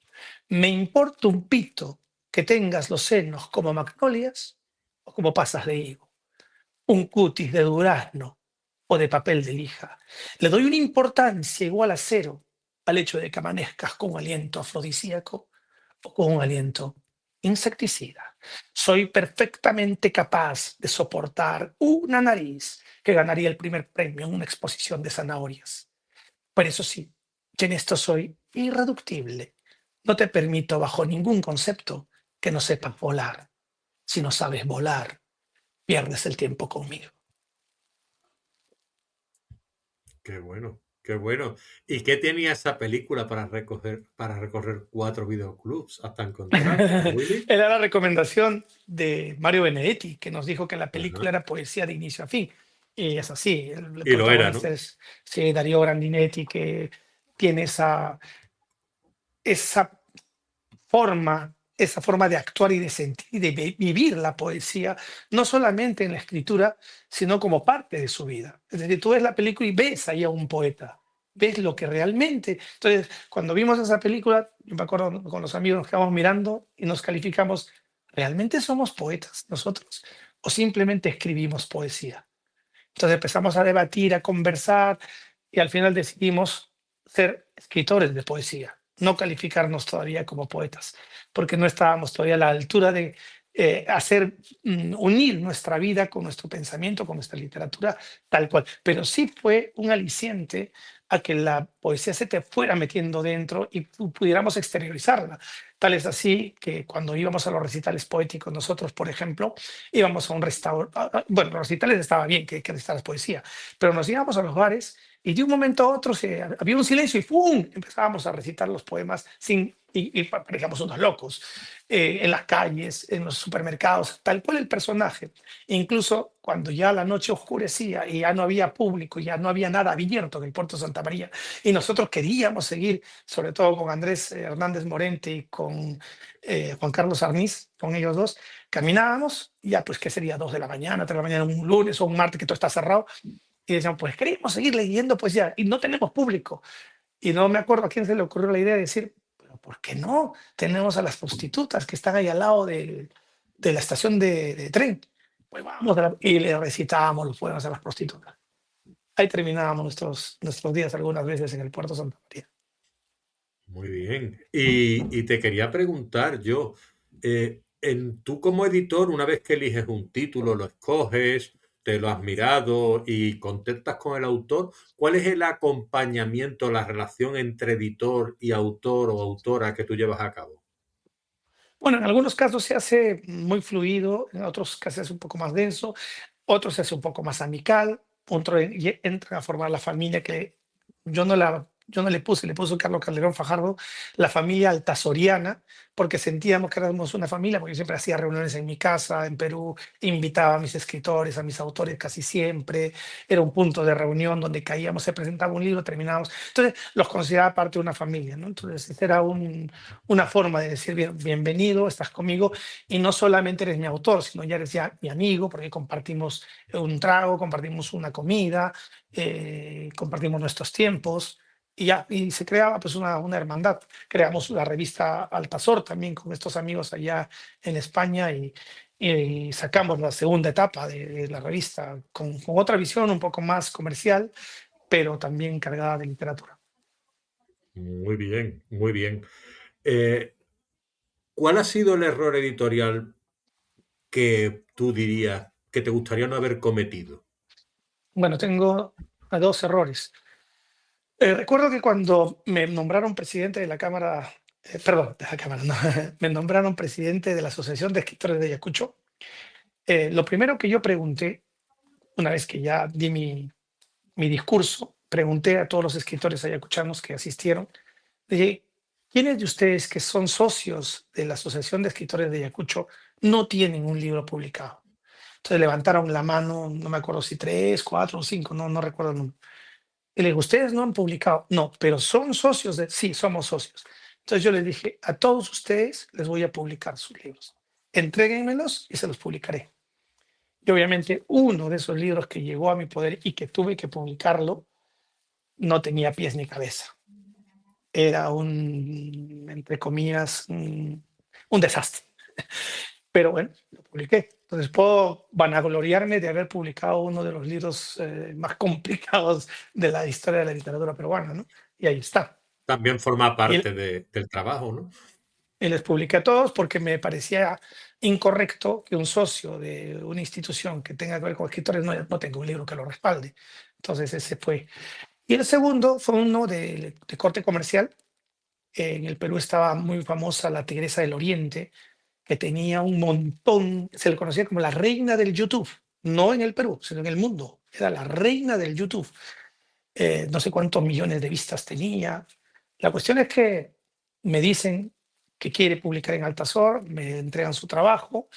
[SPEAKER 2] Me importa un pito que tengas los senos como magnolias o como pasas de higo, un cutis de durazno o de papel de lija. Le doy una importancia igual a cero al hecho de que amanezcas con un aliento afrodisíaco o con un aliento insecticida. Soy perfectamente capaz de soportar una nariz que ganaría el primer premio en una exposición de zanahorias. Por eso sí, que en esto soy irreductible. No te permito bajo ningún concepto que no sepas volar. Si no sabes volar, pierdes el tiempo conmigo.
[SPEAKER 1] Qué bueno, qué bueno. ¿Y qué tenía esa película para recorrer 4 videoclubs hasta encontrarla, Willy?
[SPEAKER 2] Era la recomendación de Mario Benedetti, que nos dijo que la película
[SPEAKER 1] Ajá.
[SPEAKER 2] era poesía de inicio a fin. Y es así, el
[SPEAKER 1] Y lo era,
[SPEAKER 2] protagonista
[SPEAKER 1] ¿no?
[SPEAKER 2] es sí, Darío Grandinetti, que tiene esa esa forma de actuar y de sentir y de vivir la poesía, no solamente en la escritura, sino como parte de su vida. Es decir, tú ves la película y ves ahí a un poeta, ves lo que realmente. Entonces, cuando vimos esa película, yo me acuerdo con los amigos nos quedamos mirando y nos calificamos, ¿realmente somos poetas nosotros? ¿O simplemente escribimos poesía? Entonces empezamos a debatir, a conversar y al final decidimos ser escritores de poesía, no calificarnos todavía como poetas, porque no estábamos todavía a la altura de unir nuestra vida con nuestro pensamiento, con nuestra literatura, tal cual. Pero sí fue un aliciente a que la poesía se te fuera metiendo dentro y pudiéramos exteriorizarla. Tal es así que cuando íbamos a los recitales poéticos, nosotros, por ejemplo, íbamos a un restaurante, bueno, los recitales estaba bien que recitaras poesía, pero nos íbamos a los bares y de un momento a otro había un silencio y ¡pum! Empezábamos a recitar los poemas y parecíamos unos locos, en las calles, en los supermercados, tal cual el personaje. Incluso cuando ya la noche oscurecía y ya no había público, ya no había nada abierto en el puerto de Santa María, y nosotros queríamos seguir, sobre todo con Andrés Hernández Morente y con Juan Carlos Arniz, con ellos dos, caminábamos, y ya pues que sería 2 de la mañana, 3 de la mañana, un lunes o un martes que todo está cerrado, y decían, pues queremos seguir leyendo poesía y no tenemos público. Y no me acuerdo a quién se le ocurrió la idea de decir, pero ¿por qué no? Tenemos a las prostitutas que están ahí al lado de la estación de tren. Pues vamos, y le recitábamos los poemas a las prostitutas. Ahí terminábamos nuestros días algunas veces en el puerto Santa María.
[SPEAKER 1] Muy bien. Y te quería preguntar yo, tú como editor, una vez que eliges un título, lo escoges, te lo has mirado y contactas con el autor, ¿cuál es el acompañamiento, la relación entre editor y autor o autora que tú llevas a cabo?
[SPEAKER 2] Bueno, en algunos casos se hace muy fluido, en otros casos se hace un poco más denso, otros se hace un poco más amical, otros entran a formar la familia que yo no le puse, le puso Carlos Calderón Fajardo, la familia altasoriana, porque sentíamos que éramos una familia, porque yo siempre hacía reuniones en mi casa, en Perú, invitaba a mis escritores, a mis autores casi siempre, era un punto de reunión donde caíamos, se presentaba un libro, terminábamos. Entonces los consideraba parte de una familia, ¿no? Entonces ese era una forma de decir, bienvenido, estás conmigo, y no solamente eres mi autor, sino ya eres ya mi amigo, porque compartimos un trago, compartimos una comida, compartimos nuestros tiempos, y ya, y se creaba pues una hermandad. Creamos la revista Altazor también con estos amigos allá en España y sacamos la segunda etapa de la revista con otra visión un poco más comercial, pero también cargada de literatura.
[SPEAKER 1] Muy bien, muy bien. Eh, ¿Cuál ha sido el error editorial que tú dirías que te gustaría no haber cometido?
[SPEAKER 2] Bueno, tengo dos errores. Recuerdo que cuando me nombraron presidente de la Cámara, perdón, de la Cámara, no, me nombraron presidente de la Asociación de Escritores de Ayacucho, lo primero que yo pregunté, una vez que ya di mi discurso, pregunté a todos los escritores ayacuchanos que asistieron, dije, ¿quiénes de ustedes que son socios de la Asociación de Escritores de Ayacucho no tienen un libro publicado? Entonces levantaron la mano, no me acuerdo si tres, cuatro o cinco, no recuerdo el número. Y le digo, ¿ustedes no han publicado? No, pero son socios de... Sí, somos socios. Entonces yo les dije, a todos ustedes les voy a publicar sus libros. Entréguenmelos y se los publicaré. Y obviamente uno de esos libros que llegó a mi poder y que tuve que publicarlo no tenía pies ni cabeza. Era entre comillas, un desastre. Pero bueno, lo publiqué. Entonces puedo vanagloriarme de haber publicado uno de los libros más complicados de la historia de la literatura peruana, ¿no? Y ahí está.
[SPEAKER 1] También forma
[SPEAKER 2] Y,
[SPEAKER 1] parte del trabajo, ¿no?
[SPEAKER 2] y les publiqué a todos porque me parecía incorrecto que un socio de una institución que tenga que ver con escritores no tenga un libro que lo respalde. Entonces ese fue. Y el segundo fue uno de corte comercial. En el Perú estaba muy famosa la Tigresa del Oriente, que tenía un montón, se le conocía como la reina del YouTube, no en el Perú, sino en el mundo. Era la reina del YouTube. No sé cuántos millones de vistas tenía. La cuestión es que me dicen que quiere publicar en Altazor, me entregan su trabajo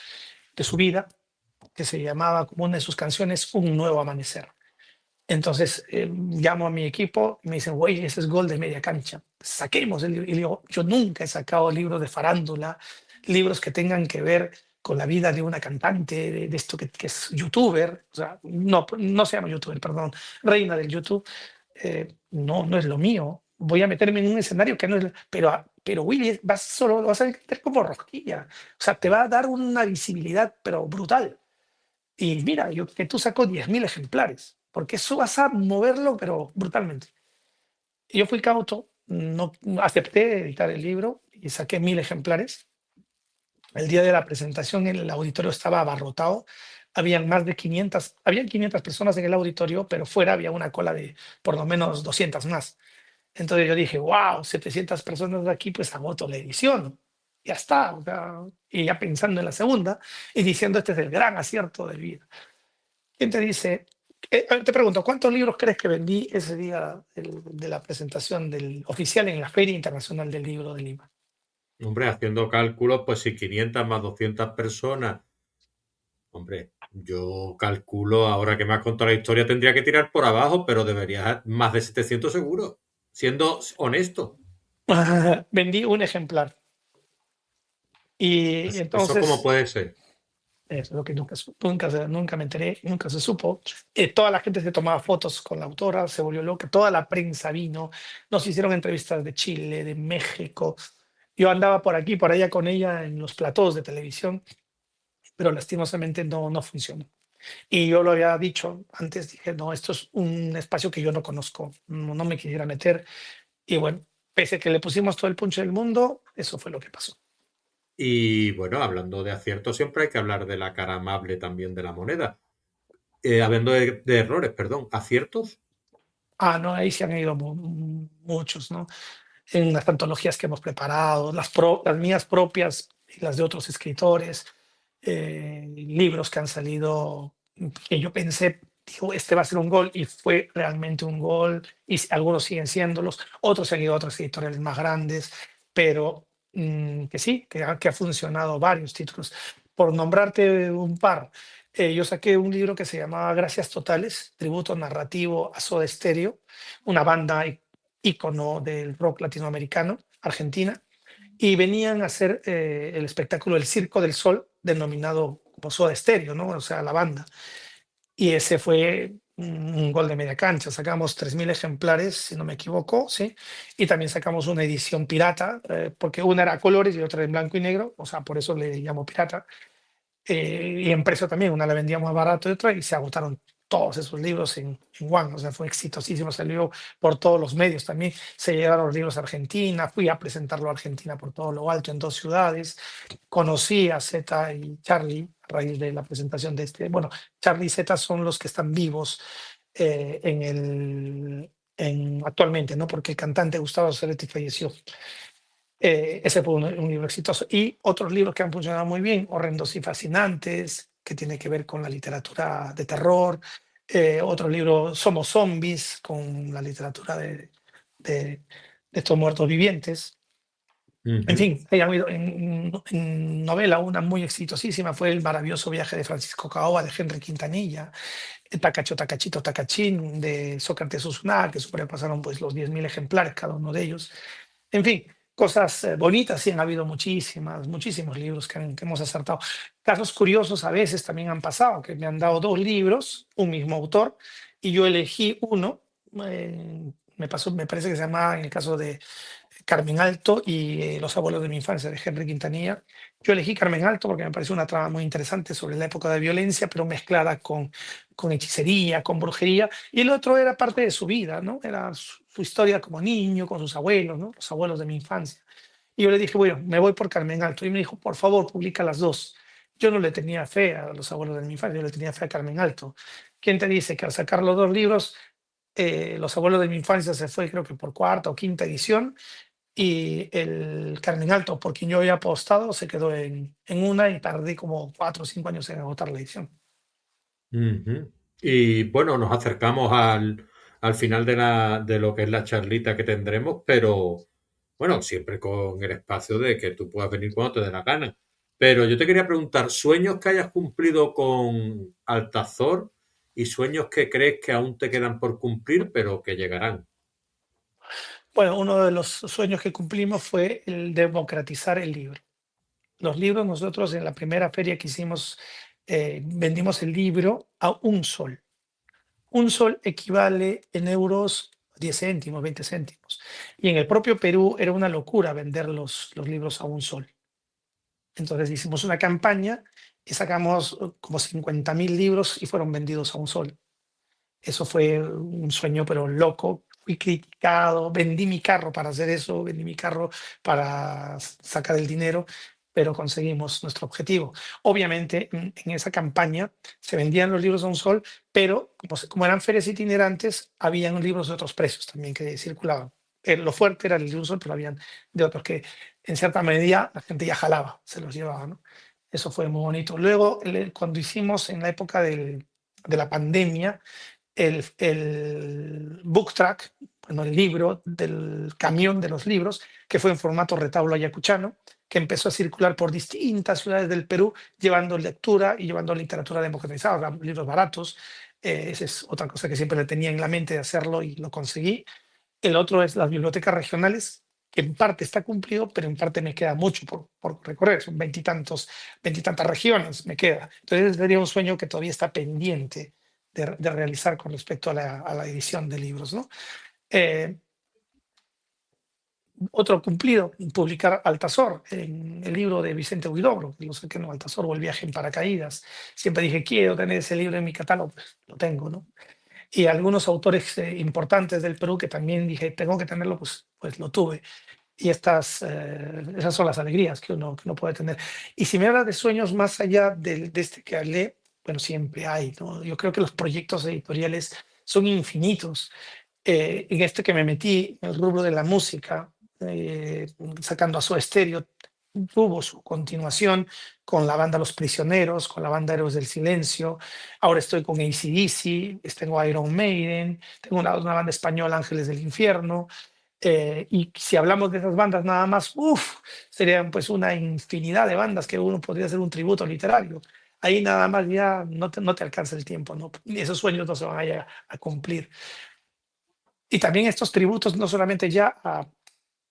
[SPEAKER 2] de su vida, que se llamaba como una de sus canciones Un Nuevo Amanecer. Entonces llamo a mi equipo y me dicen, güey, ese es gol de media cancha. Saquemos el libro. Y digo, yo nunca he sacado libros de farándula, libros que tengan que ver con la vida de una cantante, de esto que es youtuber, o sea, no, no se llama youtuber, perdón, reina del YouTube. No, no es lo mío. Voy a meterme en un escenario que no es, pero Willy, vas solo, vas a meter como rosquilla. O sea, te va a dar una visibilidad, pero brutal. Y mira, yo que tú sacó 10.000 ejemplares, porque eso vas a moverlo, pero brutalmente. Y yo fui cauto, no acepté editar el libro y saqué 1.000 ejemplares. El día de la presentación el auditorio estaba abarrotado. Habían 500 personas en el auditorio, pero fuera había una cola de por lo menos 200 más. Entonces yo dije, wow, 700 personas de aquí, pues agoto la edición. Ya está. O sea, y ya pensando en la segunda y diciendo, este es el gran acierto de vida. ¿Quién te dice? Te pregunto, ¿cuántos libros crees que vendí ese día de la presentación del oficial en la Feria Internacional del Libro de Lima?
[SPEAKER 1] Hombre, haciendo cálculos, pues si 500 más 200 personas, hombre, yo calculo, ahora que me has contado la historia, tendría que tirar por abajo, pero debería más de 700 seguro, siendo honesto.
[SPEAKER 2] Vendí un ejemplar. Y
[SPEAKER 1] Eso cómo
[SPEAKER 2] entonces,
[SPEAKER 1] puede ser.
[SPEAKER 2] es lo que nunca me enteré, nunca se supo. Toda la gente se tomaba fotos con la autora, se volvió loca, toda la prensa vino, nos hicieron entrevistas de Chile, de México. Yo andaba por aquí, por allá con ella en los platós de televisión, pero lastimosamente no funcionó. Y yo lo había dicho antes, dije, no, esto es un espacio que yo no conozco, no me quisiera meter. Y bueno, pese a que le pusimos todo el punch del mundo, eso fue lo que pasó.
[SPEAKER 1] Y bueno, hablando de aciertos, siempre hay que hablar de la cara amable también de la moneda. Hablando de errores, perdón, aciertos.
[SPEAKER 2] Ah, no, ahí se han ido muchos, ¿no? En las antologías que hemos preparado, las mías propias y las de otros escritores, libros que han salido, que yo pensé, digo, este va a ser un gol y fue realmente un gol, y algunos siguen siéndolos, otros se han ido a otras editoriales más grandes, pero que sí, que ha funcionado varios títulos. Por nombrarte un par, yo saqué un libro que se llamaba Gracias Totales, tributo narrativo a Soda Stereo, una banda ícono del rock latinoamericano, Argentina, y venían a hacer el espectáculo El Circo del Sol, denominado como Soda Stereo, ¿no? O sea, la banda. Y ese fue un gol de media cancha. Sacamos 3.000 ejemplares, si no me equivoco, ¿sí? Y también sacamos una edición pirata, porque una era a colores y otra en blanco y negro, o sea, por eso le llamo pirata. Y en precio también, una la vendíamos más barato y otra, y se agotaron todos esos libros en One, o sea, fue exitosísimo, salió por todos los medios también, se llevaron los libros a Argentina, fui a presentarlo a Argentina por todo lo alto en 2 ciudades, conocí a Zeta y Charlie a raíz de la presentación de este, bueno, Charlie y Zeta son los que están vivos actualmente, ¿no? Porque el cantante Gustavo Cerati falleció. Ese fue un libro exitoso. Y otros libros que han funcionado muy bien, Horrendos y Fascinantes, que tiene que ver con la literatura de terror. Otro libro, Somos Zombies, con la literatura de estos muertos vivientes. En
[SPEAKER 1] Ujú.
[SPEAKER 2] fin, en novela una muy exitosísima fue El maravilloso viaje de Francisco Caoba de Henry Quintanilla, Tacacho, Tacachito, Tacachín de Sócrates Usuná, que sobrepasaron pues los 10.000 ejemplares cada uno de ellos. En fin, cosas bonitas, sí han habido muchísimos libros que hemos acertado. Casos curiosos a veces también han pasado, que me han dado 2 libros, un mismo autor, y yo elegí uno. Me parece que se llama, en el caso de Carmen Alto y Los abuelos de mi infancia, de Henry Quintanilla. Yo elegí Carmen Alto porque me pareció una trama muy interesante sobre la época de violencia, pero mezclada con hechicería, con brujería, y el otro era parte de su vida, ¿no? Era su historia como niño, con sus abuelos, ¿no? Los abuelos de mi infancia. Y yo le dije, bueno, me voy por Carmen Alto. Y me dijo, por favor, publica las dos. Yo no le tenía fe a los abuelos de mi infancia, yo le tenía fe a Carmen Alto. ¿Quién te dice que al sacar los dos libros, los abuelos de mi infancia se fue creo que por cuarta o quinta edición y el Carmen Alto, por quien yo había apostado, se quedó en una y tardé como 4 o 5 años en agotar la edición?
[SPEAKER 1] Ujú. Y bueno, nos acercamos al final de lo que es la charlita que tendremos, pero bueno, siempre con el espacio de que tú puedas venir cuando te dé la gana. Pero yo te quería preguntar, ¿sueños que hayas cumplido con Altazor y sueños que crees que aún te quedan por cumplir, pero que llegarán?
[SPEAKER 2] Bueno, uno de los sueños que cumplimos fue el democratizar el libro. Los libros, nosotros en la primera feria que hicimos, vendimos el libro a un sol. Un sol equivale en euros 10 céntimos, 20 céntimos. Y en el propio Perú era una locura vender los libros a un sol. Entonces hicimos una campaña y sacamos como 50.000 libros y fueron vendidos a un sol. Eso fue un sueño, pero loco. Fui criticado, vendí mi carro para hacer eso, vendí mi carro para sacar el dinero, pero conseguimos nuestro objetivo. Obviamente, en esa campaña se vendían los libros a un sol, pero como eran ferias itinerantes, habían libros de otros precios también que circulaban. Lo fuerte era el libro de un sol, pero habían de otros que en cierta medida la gente ya jalaba, se los llevaba, ¿no? Eso fue muy bonito. Luego, cuando hicimos en la época de la pandemia, el book track, bueno, el libro del camión de los libros, que fue en formato retablo ayacuchano, que empezó a circular por distintas ciudades del Perú, llevando lectura y llevando literatura democratizada, o sea, libros baratos. Esa es otra cosa que siempre le tenía en la mente de hacerlo y lo conseguí. El otro es las bibliotecas regionales, que en parte está cumplido, pero en parte me queda mucho por recorrer. Son veintitantas regiones me queda. Entonces sería un sueño que todavía está pendiente de realizar con respecto a la edición de libros, ¿no? Eh, Otro cumplido, publicar Altazor, en el libro de Vicente Huidobro, que lo sé que no, Altazor o El viaje en paracaídas. Siempre dije, quiero tener ese libro en mi catálogo, pues lo tengo, ¿no? Y algunos autores importantes del Perú que también dije, tengo que tenerlo, pues lo tuve. Y esas son las alegrías que uno puede tener. Y si me habla de sueños más allá de este que hablé, bueno, siempre hay, ¿no? Yo creo que los proyectos editoriales son infinitos. En este que me metí, en el rubro de la música, sacando a Soda Stereo, tuvo su continuación con la banda Los Prisioneros, con la banda Héroes del Silencio. Ahora estoy con AC/DC, tengo Iron Maiden, tengo una banda española, Ángeles del Infierno. Y si hablamos de esas bandas nada más, serían pues una infinidad de bandas que uno podría hacer un tributo literario. Ahí nada más ya no te alcanza el tiempo, ¿no? Y esos sueños no se van a cumplir. Y también estos tributos no solamente ya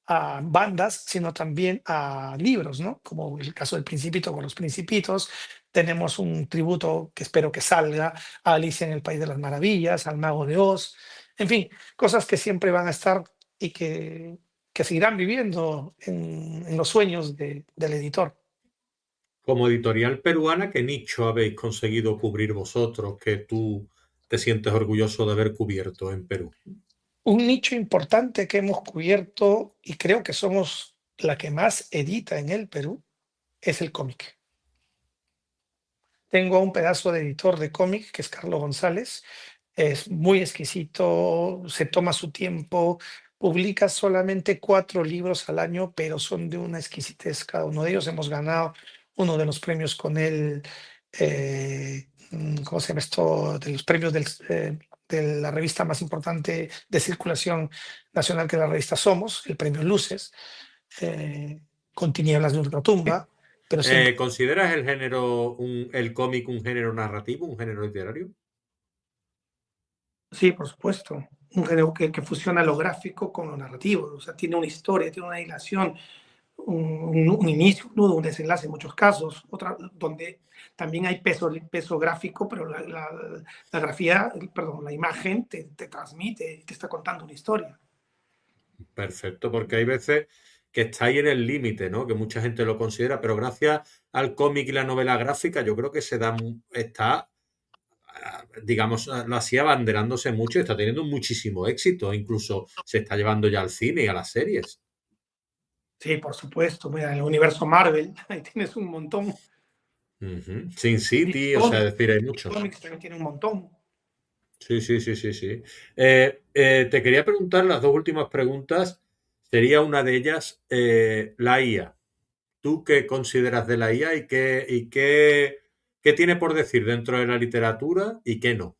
[SPEAKER 2] a bandas, sino también a libros, ¿no? Como el caso del Principito con los Principitos. Tenemos un tributo que espero que salga a Alicia en el País de las Maravillas, al Mago de Oz. En fin, cosas que siempre van a estar y que seguirán viviendo en los sueños del editor.
[SPEAKER 1] Como editorial peruana, ¿qué nicho habéis conseguido cubrir vosotros que tú te sientes orgulloso de haber cubierto en Perú?
[SPEAKER 2] Un nicho importante que hemos cubierto y creo que somos la que más edita en el Perú es el cómic. Tengo un pedazo de editor de cómic que es Carlos González. Es muy exquisito, se toma su tiempo, publica solamente 4 libros al año, pero son de una exquisitez cada uno de ellos. Hemos ganado uno de los premios con él, ¿cómo se llama esto? De los premios de la revista más importante de circulación nacional, que es la revista Somos, el premio Luces, eh, con Tinieblas de Ultratumba, pero siempre.
[SPEAKER 1] ¿Consideras el género, el cómic un género narrativo, un género literario?
[SPEAKER 2] Sí, por supuesto. Un género que fusiona lo gráfico con lo narrativo. O sea, tiene una historia, tiene una dilación, un inicio, un nudo, un desenlace en muchos casos. Otra, donde también hay peso gráfico, pero la grafía, perdón, la imagen te transmite, te está contando una historia.
[SPEAKER 1] Perfecto, porque hay veces que está ahí en el límite, ¿no? Que mucha gente lo considera, pero gracias al cómic y la novela gráfica, yo creo que está, digamos, así abanderándose mucho y está teniendo muchísimo éxito. Incluso se está llevando ya al cine y a las series.
[SPEAKER 2] Sí, por supuesto. Mira, el universo Marvel, ahí tienes un montón.
[SPEAKER 1] Ujú. Sin
[SPEAKER 2] DC
[SPEAKER 1] City, o sea, es
[SPEAKER 2] Comics,
[SPEAKER 1] decir, hay
[SPEAKER 2] DC
[SPEAKER 1] muchos.
[SPEAKER 2] Comics también tiene un montón.
[SPEAKER 1] Sí, sí, sí, sí, sí. Te quería preguntar las dos últimas preguntas. Sería una de ellas la IA. ¿Tú qué consideras de la IA qué tiene por decir dentro de la literatura y qué no?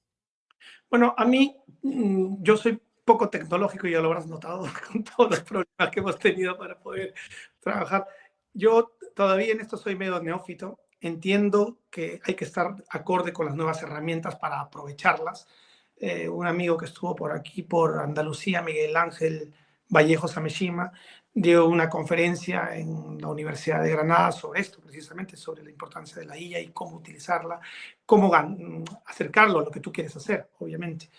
[SPEAKER 2] Bueno, a mí, yo soy poco tecnológico, ya lo habrás notado con todos los problemas que hemos tenido para poder trabajar. Yo todavía en esto soy medio neófito. Entiendo que hay que estar acorde con las nuevas herramientas para aprovecharlas. Un amigo que estuvo por aquí, por Andalucía, Miguel Ángel Vallejo Sameshima, dio una conferencia en la Universidad de Granada sobre esto, precisamente sobre la importancia de la IA y cómo utilizarla, cómo acercarlo a lo que tú quieres hacer, obviamente.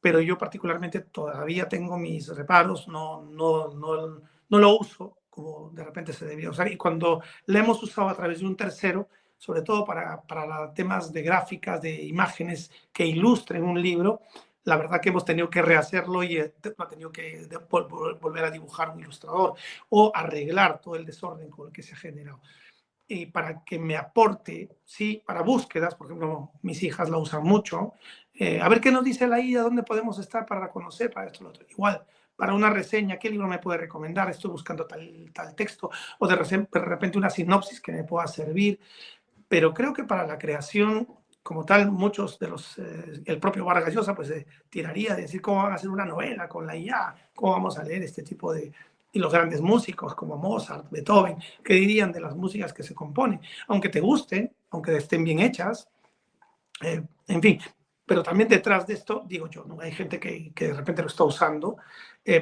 [SPEAKER 2] Pero yo particularmente todavía tengo mis reparos, no lo uso como de repente se debía usar. Y cuando la hemos usado a través de un tercero, sobre todo para temas de gráficas, de imágenes que ilustren un libro, la verdad que hemos tenido que rehacerlo y ha tenido que volver a dibujar un ilustrador o arreglar todo el desorden con el que se ha generado. Y para que me aporte, sí, para búsquedas, por ejemplo, mis hijas la usan mucho, a ver qué nos dice la IA, dónde podemos estar para conocer, para esto, lo otro. Igual, para una reseña, ¿qué libro me puede recomendar? Estoy buscando tal texto, o de repente una sinopsis que me pueda servir, pero creo que para la creación, como tal, muchos de el propio Vargas Llosa, pues tiraría de decir cómo van a hacer una novela con la IA, cómo vamos a leer este tipo de... Y los grandes músicos como Mozart, Beethoven, ¿qué dirían de las músicas que se componen? Aunque te gusten, aunque estén bien hechas, en fin, pero también detrás de esto, digo yo, ¿no? Hay gente que de repente lo está usando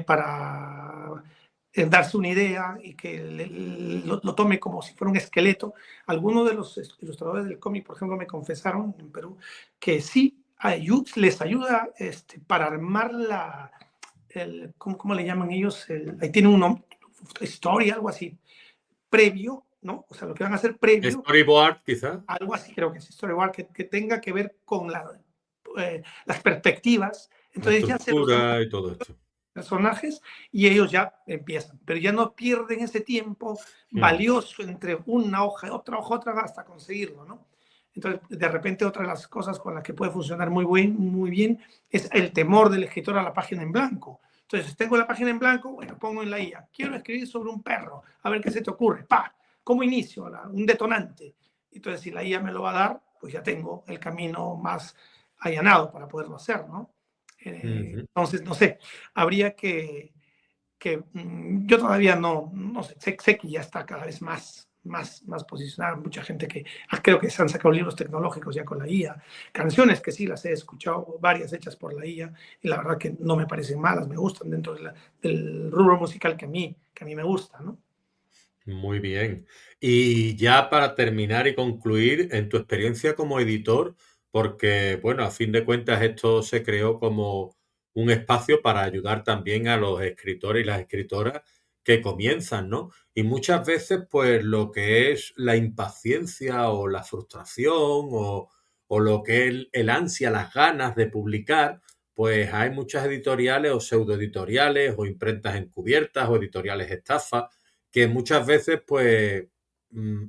[SPEAKER 2] para darse una idea y que lo tome como si fuera un esqueleto. Algunos de los ilustradores del cómic, por ejemplo, me confesaron en Perú que sí les ayuda para armar ¿cómo le llaman ellos? Ahí tiene un nombre, historia, algo así, previo, ¿no? O sea, lo que van a hacer previo,
[SPEAKER 1] Storyboard, quizá,
[SPEAKER 2] algo así creo que es Storyboard, que tenga que ver con las perspectivas.
[SPEAKER 1] la
[SPEAKER 2] Entonces ya se los dan a
[SPEAKER 1] estructura y todo esto.
[SPEAKER 2] personajes y ellos ya empiezan, pero ya no pierden ese tiempo
[SPEAKER 1] Mm,
[SPEAKER 2] valioso entre una hoja, otra, hasta conseguirlo, ¿no? Entonces, de repente, otra de las cosas con las que puede funcionar muy bien es el temor del escritor a la página en blanco. Entonces, tengo la página en blanco, bueno, pongo en la IA, quiero escribir sobre un perro, a ver qué se te ocurre, ¡pa! ¿Cómo inicio? Un detonante. Entonces, si la IA me lo va a dar, pues ya tengo el camino más allanado para poderlo hacer, ¿no?
[SPEAKER 1] ujú.
[SPEAKER 2] Entonces, no sé, habría yo todavía no sé que ya está cada vez más posicionada. Mucha gente creo que se han sacado libros tecnológicos ya con la IA, canciones que sí las he escuchado, varias hechas por la IA, y la verdad que no me parecen malas, me gustan dentro del rubro musical que a mí me gusta, ¿no?
[SPEAKER 1] Muy bien. Y ya para terminar y concluir, en tu experiencia como editor, porque, bueno, a fin de cuentas esto se creó como un espacio para ayudar también a los escritores y las escritoras que comienzan, ¿no? Y muchas veces, pues, lo que es la impaciencia o la frustración o lo que es el ansia, las ganas de publicar, pues hay muchas editoriales o pseudoeditoriales o imprentas encubiertas o editoriales estafas que muchas veces pues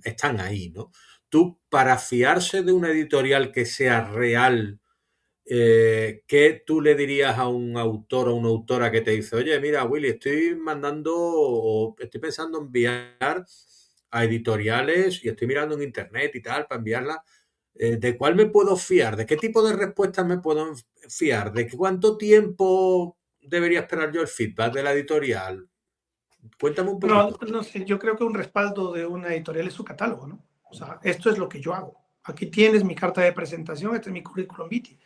[SPEAKER 1] están ahí, ¿no? Tú, para fiarse de una editorial que sea real, ¿qué tú le dirías a un autor o una autora que te dice, oye, mira, Willy, estoy mandando o estoy pensando enviar a editoriales y estoy mirando en internet y tal para enviarla? ¿De cuál me puedo fiar? ¿De qué tipo de respuestas me puedo fiar? ¿De cuánto tiempo debería esperar yo el feedback de la editorial? Cuéntame un
[SPEAKER 2] No,
[SPEAKER 1] poquito.
[SPEAKER 2] no sé, yo creo que un respaldo de una editorial es su catálogo, ¿no? O sea, esto es lo que yo hago. Aquí tienes mi carta de presentación, este es mi currículum vitae.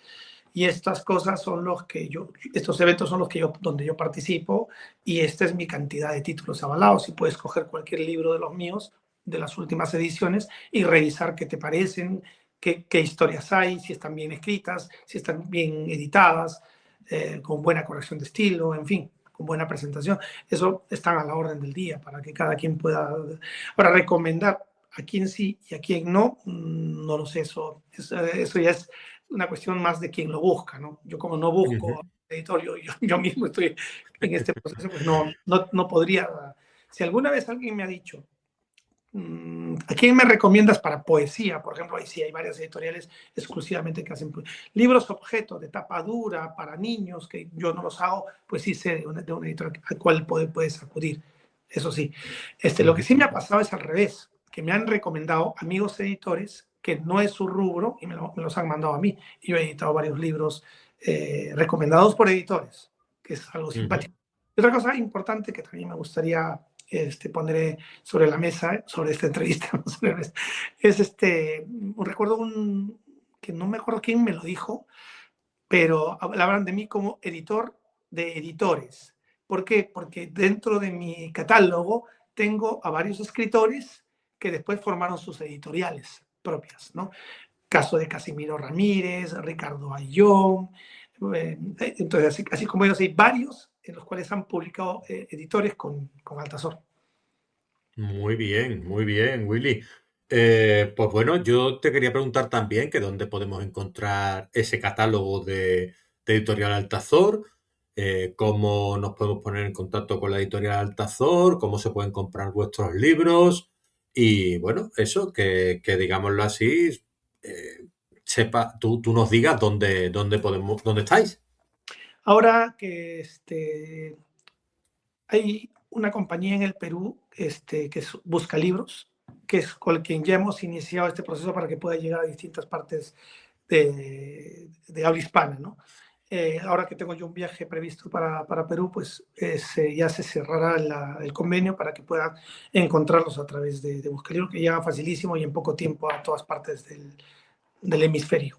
[SPEAKER 2] Y estas cosas son estos eventos son donde yo participo y esta es mi cantidad de títulos avalados. Y puedes coger cualquier libro de los míos, de las últimas ediciones, y revisar qué te parecen, qué historias hay, si están bien escritas, si están bien editadas, con buena corrección de estilo, en fin, con buena presentación. Eso están a la orden del día para que cada quien pueda. Ahora, recomendar a quién sí y a quién no, no lo sé, eso ya es una cuestión más de quien lo busca, ¿no? Yo como no busco
[SPEAKER 1] Ujú.
[SPEAKER 2] editor, yo mismo estoy en este proceso, pues no podría. Si alguna vez alguien me ha dicho, ¿A quién me recomiendas para poesía? Por ejemplo, ahí sí hay varias editoriales exclusivamente que hacen libros objeto de tapa dura para niños, que yo no los hago, pues sí sé de una editorial al cual puedes acudir. Eso sí. Lo que sí me ha pasado es al revés, que me han recomendado amigos editores que no es su rubro y me los han mandado a mí. Y yo he editado varios libros recomendados por editores, que es algo simpático. Y otra cosa importante que también me gustaría poner sobre la mesa, sobre esta entrevista, ¿no? Sobre la mesa, es recuerdo que no me acuerdo quién me lo dijo, pero hablaban de mí como editor de editores. ¿Por qué? Porque dentro de mi catálogo tengo a varios escritores que después formaron sus editoriales propias, ¿no? Caso de Casimiro Ramírez, Ricardo Ayllón, entonces así como ellos hay varios en los cuales han publicado editores con Altazor.
[SPEAKER 1] Muy bien, Willy. Pues bueno, yo te quería preguntar también que dónde podemos encontrar ese catálogo de Editorial Altazor, cómo nos podemos poner en contacto con la Editorial Altazor, cómo se pueden comprar vuestros libros y bueno, eso, que digámoslo así, tú nos digas dónde estáis.
[SPEAKER 2] Ahora que hay una compañía en el Perú que busca libros, que es con quien ya hemos iniciado este proceso para que pueda llegar a distintas partes de habla hispana, ¿no? Ahora que tengo yo un viaje previsto para Perú, pues ya se cerrará el convenio para que puedan encontrarlos a través de Buscalibros, que llega facilísimo y en poco tiempo a todas partes del hemisferio.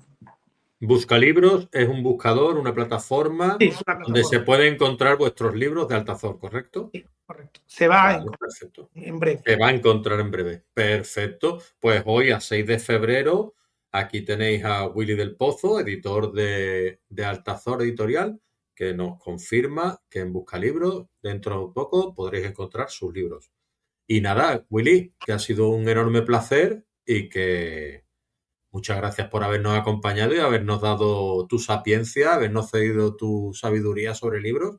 [SPEAKER 1] Buscalibros es un buscador, una
[SPEAKER 2] Sí,
[SPEAKER 1] plataforma
[SPEAKER 2] es una
[SPEAKER 1] donde se
[SPEAKER 2] plataforma.
[SPEAKER 1] pueden encontrar vuestros libros de Altazor, ¿correcto?
[SPEAKER 2] Sí, correcto. Se va a
[SPEAKER 1] Vale,
[SPEAKER 2] encontrar
[SPEAKER 1] perfecto.
[SPEAKER 2] en breve.
[SPEAKER 1] Se va a encontrar en breve. Perfecto. Pues hoy a 6 de febrero, aquí tenéis a Willy del Pozo, editor de Altazor Editorial, que nos confirma que en Buscalibros, dentro de poco, podréis encontrar sus libros. Y nada, Willy, que ha sido un enorme placer y que muchas gracias por habernos acompañado y habernos dado tu sapiencia, habernos cedido tu sabiduría sobre libros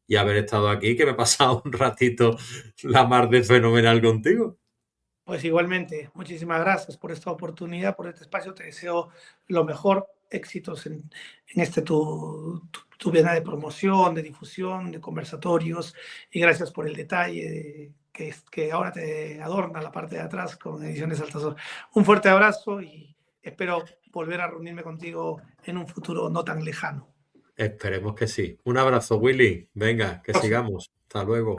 [SPEAKER 1] y haber estado aquí, que me he pasado un ratito la mar de fenomenal contigo.
[SPEAKER 2] Pues igualmente, muchísimas gracias por esta oportunidad, por este espacio. Te deseo lo mejor, éxitos en tu vena de promoción, de difusión, de conversatorios. Y gracias por el detalle que ahora te adorna la parte de atrás con Ediciones Altazor. Un fuerte abrazo y espero volver a reunirme contigo en un futuro no tan lejano.
[SPEAKER 1] Esperemos que sí. Un abrazo, Willy. Venga, que sigamos. Hasta luego.